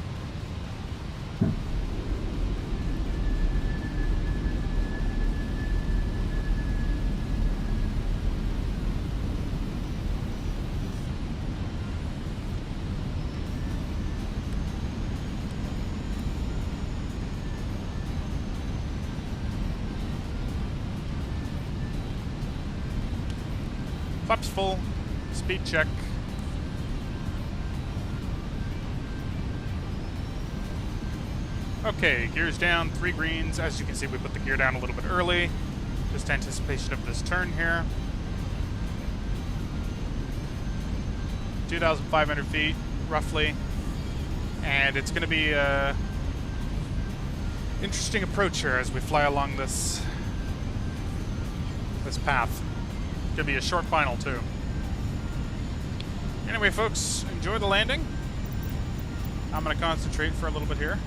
Flaps full. Speed check. Okay, gears down, 3 greens. As you can see, we put the gear down a little bit early. Just anticipation of this turn here. 2,500 feet, roughly. And it's going to be an interesting approach here as we fly along this path. It's going to be a short final, too. Anyway, folks, enjoy the landing. I'm going to concentrate for a little bit here.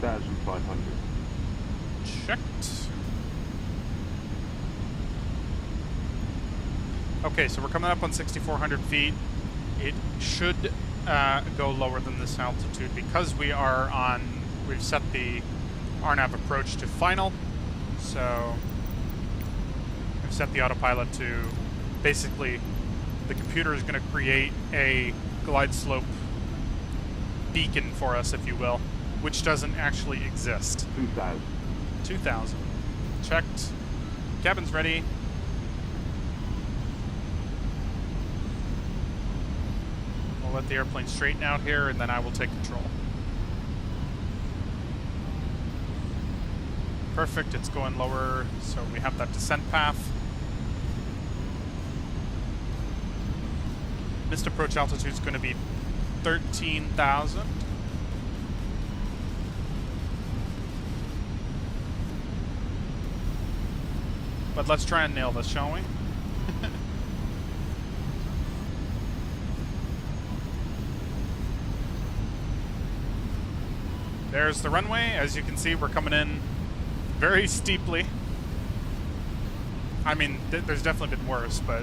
2,500. Checked. Okay, so we're coming up on 6,400 feet. It should go lower than this altitude because we've set the RNAV approach to final. So we've set the autopilot to basically the computer is going to create a glide slope beacon for us, if you will, which doesn't actually exist. 2,000. 2,000. Checked. Cabin's ready. We'll let the airplane straighten out here, and then I will take control. Perfect, it's going lower, so we have that descent path. Missed approach altitude is going to be 13,000. But let's try and nail this, shall we? There's the runway. As you can see, we're coming in very steeply. I mean, there's definitely been worse, but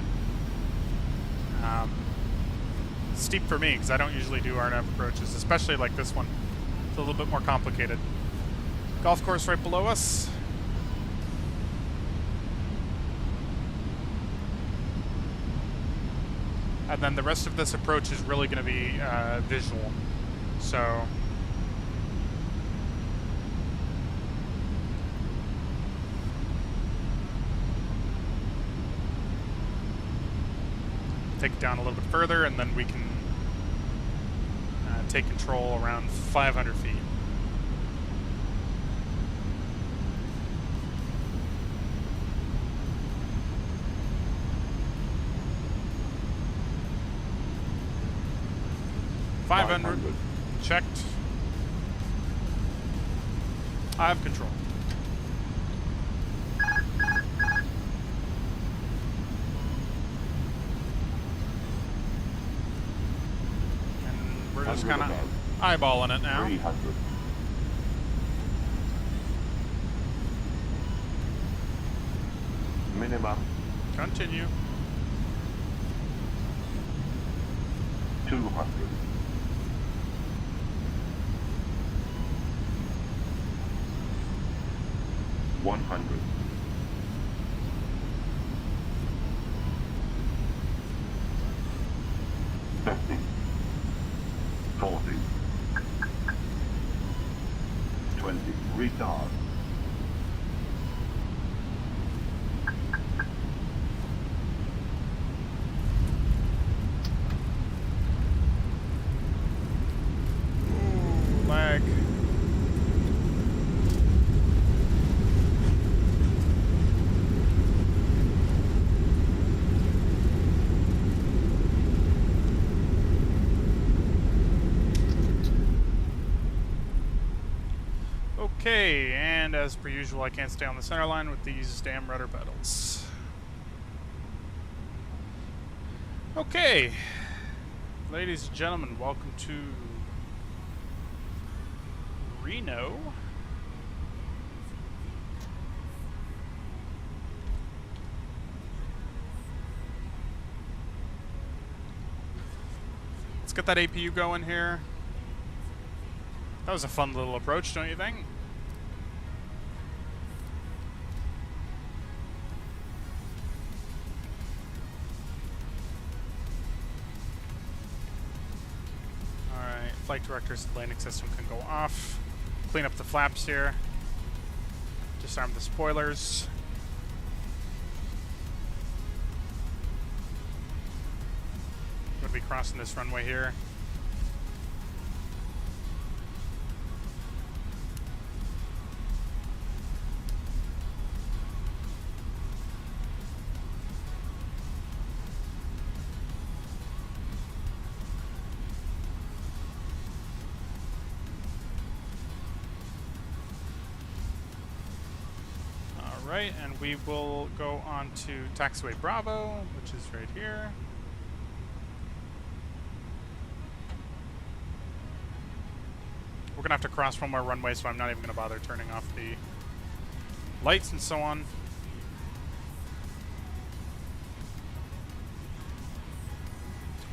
steep for me because I don't usually do RNAV approaches, especially like this one. It's a little bit more complicated. Golf course right below us. And then the rest of this approach is really going to be visual. So take it down a little bit further, and then we can take control around 500 feet. $500. Checked. I have control. And we're just kind of eyeballing it now. 300. Minimum. Continue. 200. 100. 50. 40. 20. Retard. Lag. Okay, and as per usual, I can't stay on the center line with these damn rudder pedals. Okay, ladies and gentlemen, welcome to Reno. Let's get that APU going here. That was a fun little approach, don't you think? Alright, flight director's landing system can go off. Clean up the flaps here. Disarm the spoilers. Going to be crossing this runway here. Right, and we will go on to taxiway Bravo, which is right here. We're gonna have to cross one more runway, so I'm not even gonna bother turning off the lights and so on.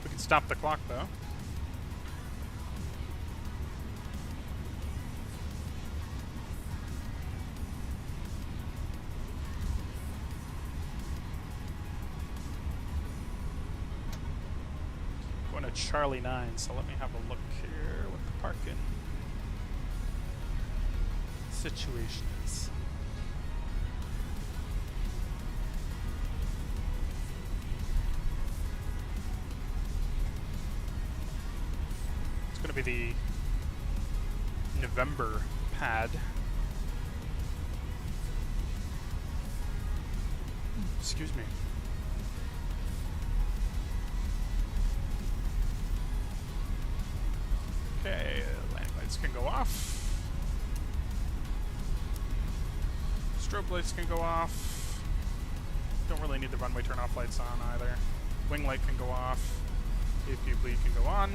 We can stop the clock though. Charlie 9, so let me have a look here what the parking situation is. It's going to be the November pad. Excuse me. Okay, landing lights can go off. Strobe lights can go off. Don't really need the runway turn-off lights on either. Wing light can go off. APU bleed can go on.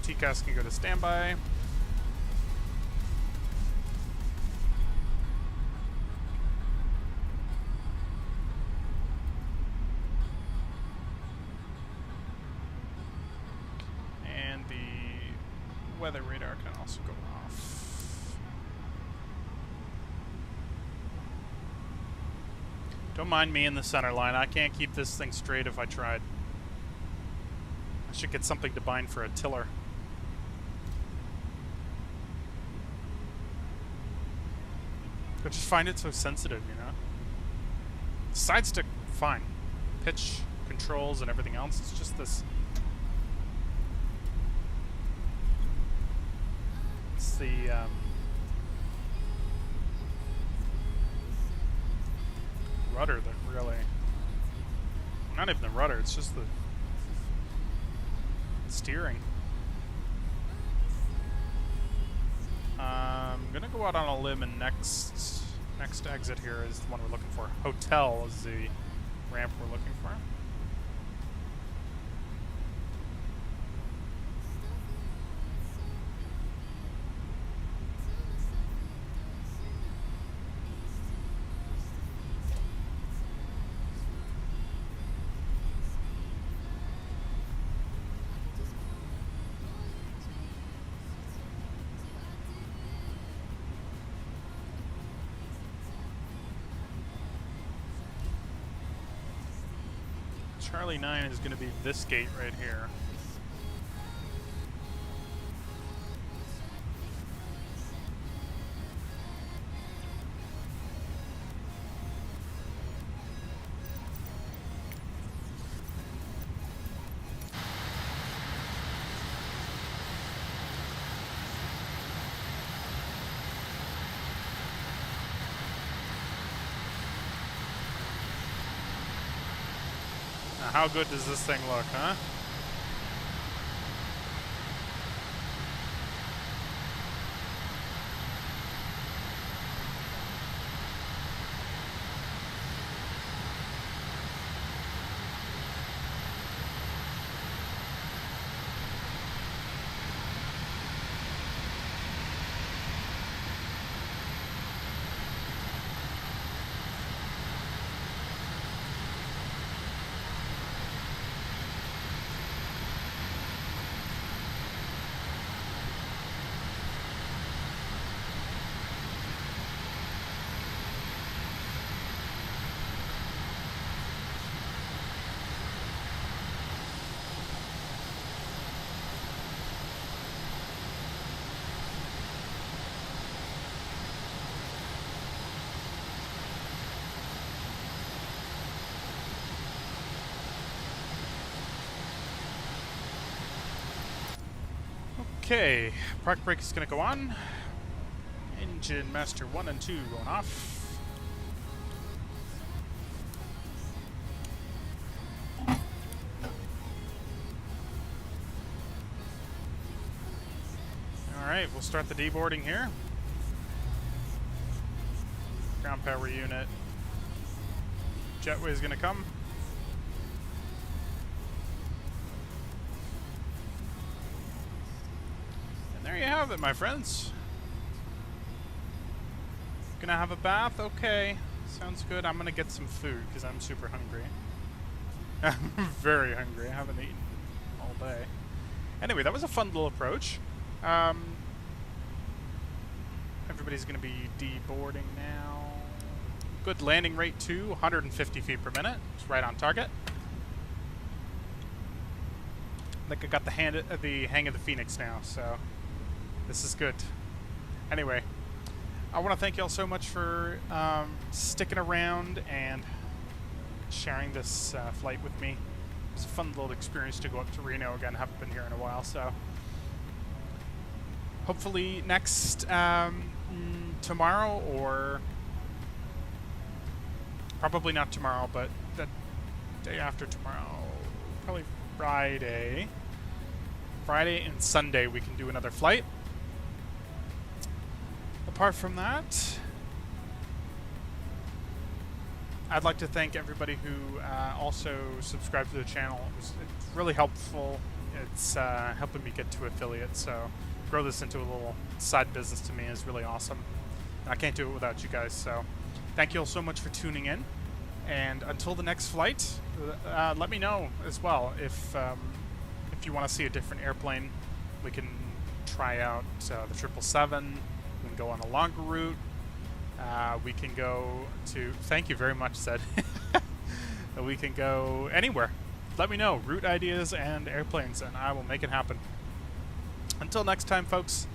TCAS can go to standby. Weather radar can also go off. Don't mind me in the center line. I can't keep this thing straight if I tried. I should get something to bind for a tiller. I just find it so sensitive, you know? Side stick, fine. Pitch, controls, and everything else. It's just this... the rudder that really, not even the rudder, it's just the steering. I'm gonna go out on a limb, and next exit here is the one we're looking for. Hotel is the ramp we're looking for. Charlie 9 is going to be this gate right here. How good does this thing look, huh? Okay, park brake is going to go on. Engine master 1 and 2 going off. Alright, we'll start the deboarding here. Ground power unit. Jetway is going to come. And there you have it, my friends. Gonna have a bath? Okay. Sounds good. I'm gonna get some food because I'm super hungry. I'm very hungry. I haven't eaten all day. Anyway, that was a fun little approach. Everybody's gonna be deboarding now. Good landing rate too, 150 feet per minute. It's right on target. I think I got the hang of the Fenix now, so this is good. Anyway, I want to thank you all so much for sticking around and sharing this flight with me. It was a fun little experience to go up to Reno again. I haven't been here in a while, so hopefully next tomorrow, or probably not tomorrow, but the day after tomorrow, probably Friday and Sunday we can do another flight. Apart from that, I'd like to thank everybody who also subscribed to the channel. It's really helpful. It's helping me get to affiliates, so grow this into a little side business to me is really awesome. And I can't do it without you guys, so thank you all so much for tuning in. And until the next flight, let me know as well if you want to see a different airplane. We can try out the 777. We can go on a longer route. We can go to... Thank you very much, Zed. We can go anywhere. Let me know. Route ideas and airplanes, and I will make it happen. Until next time, folks.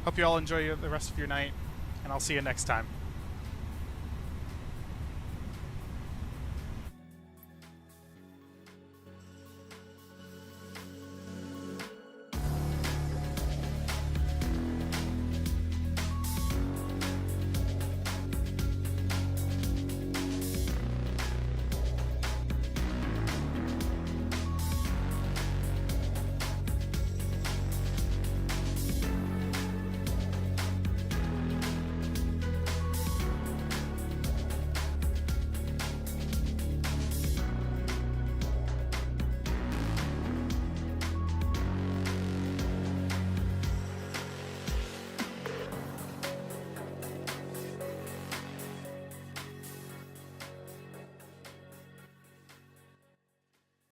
Hope you all enjoy the rest of your night, and I'll see you next time.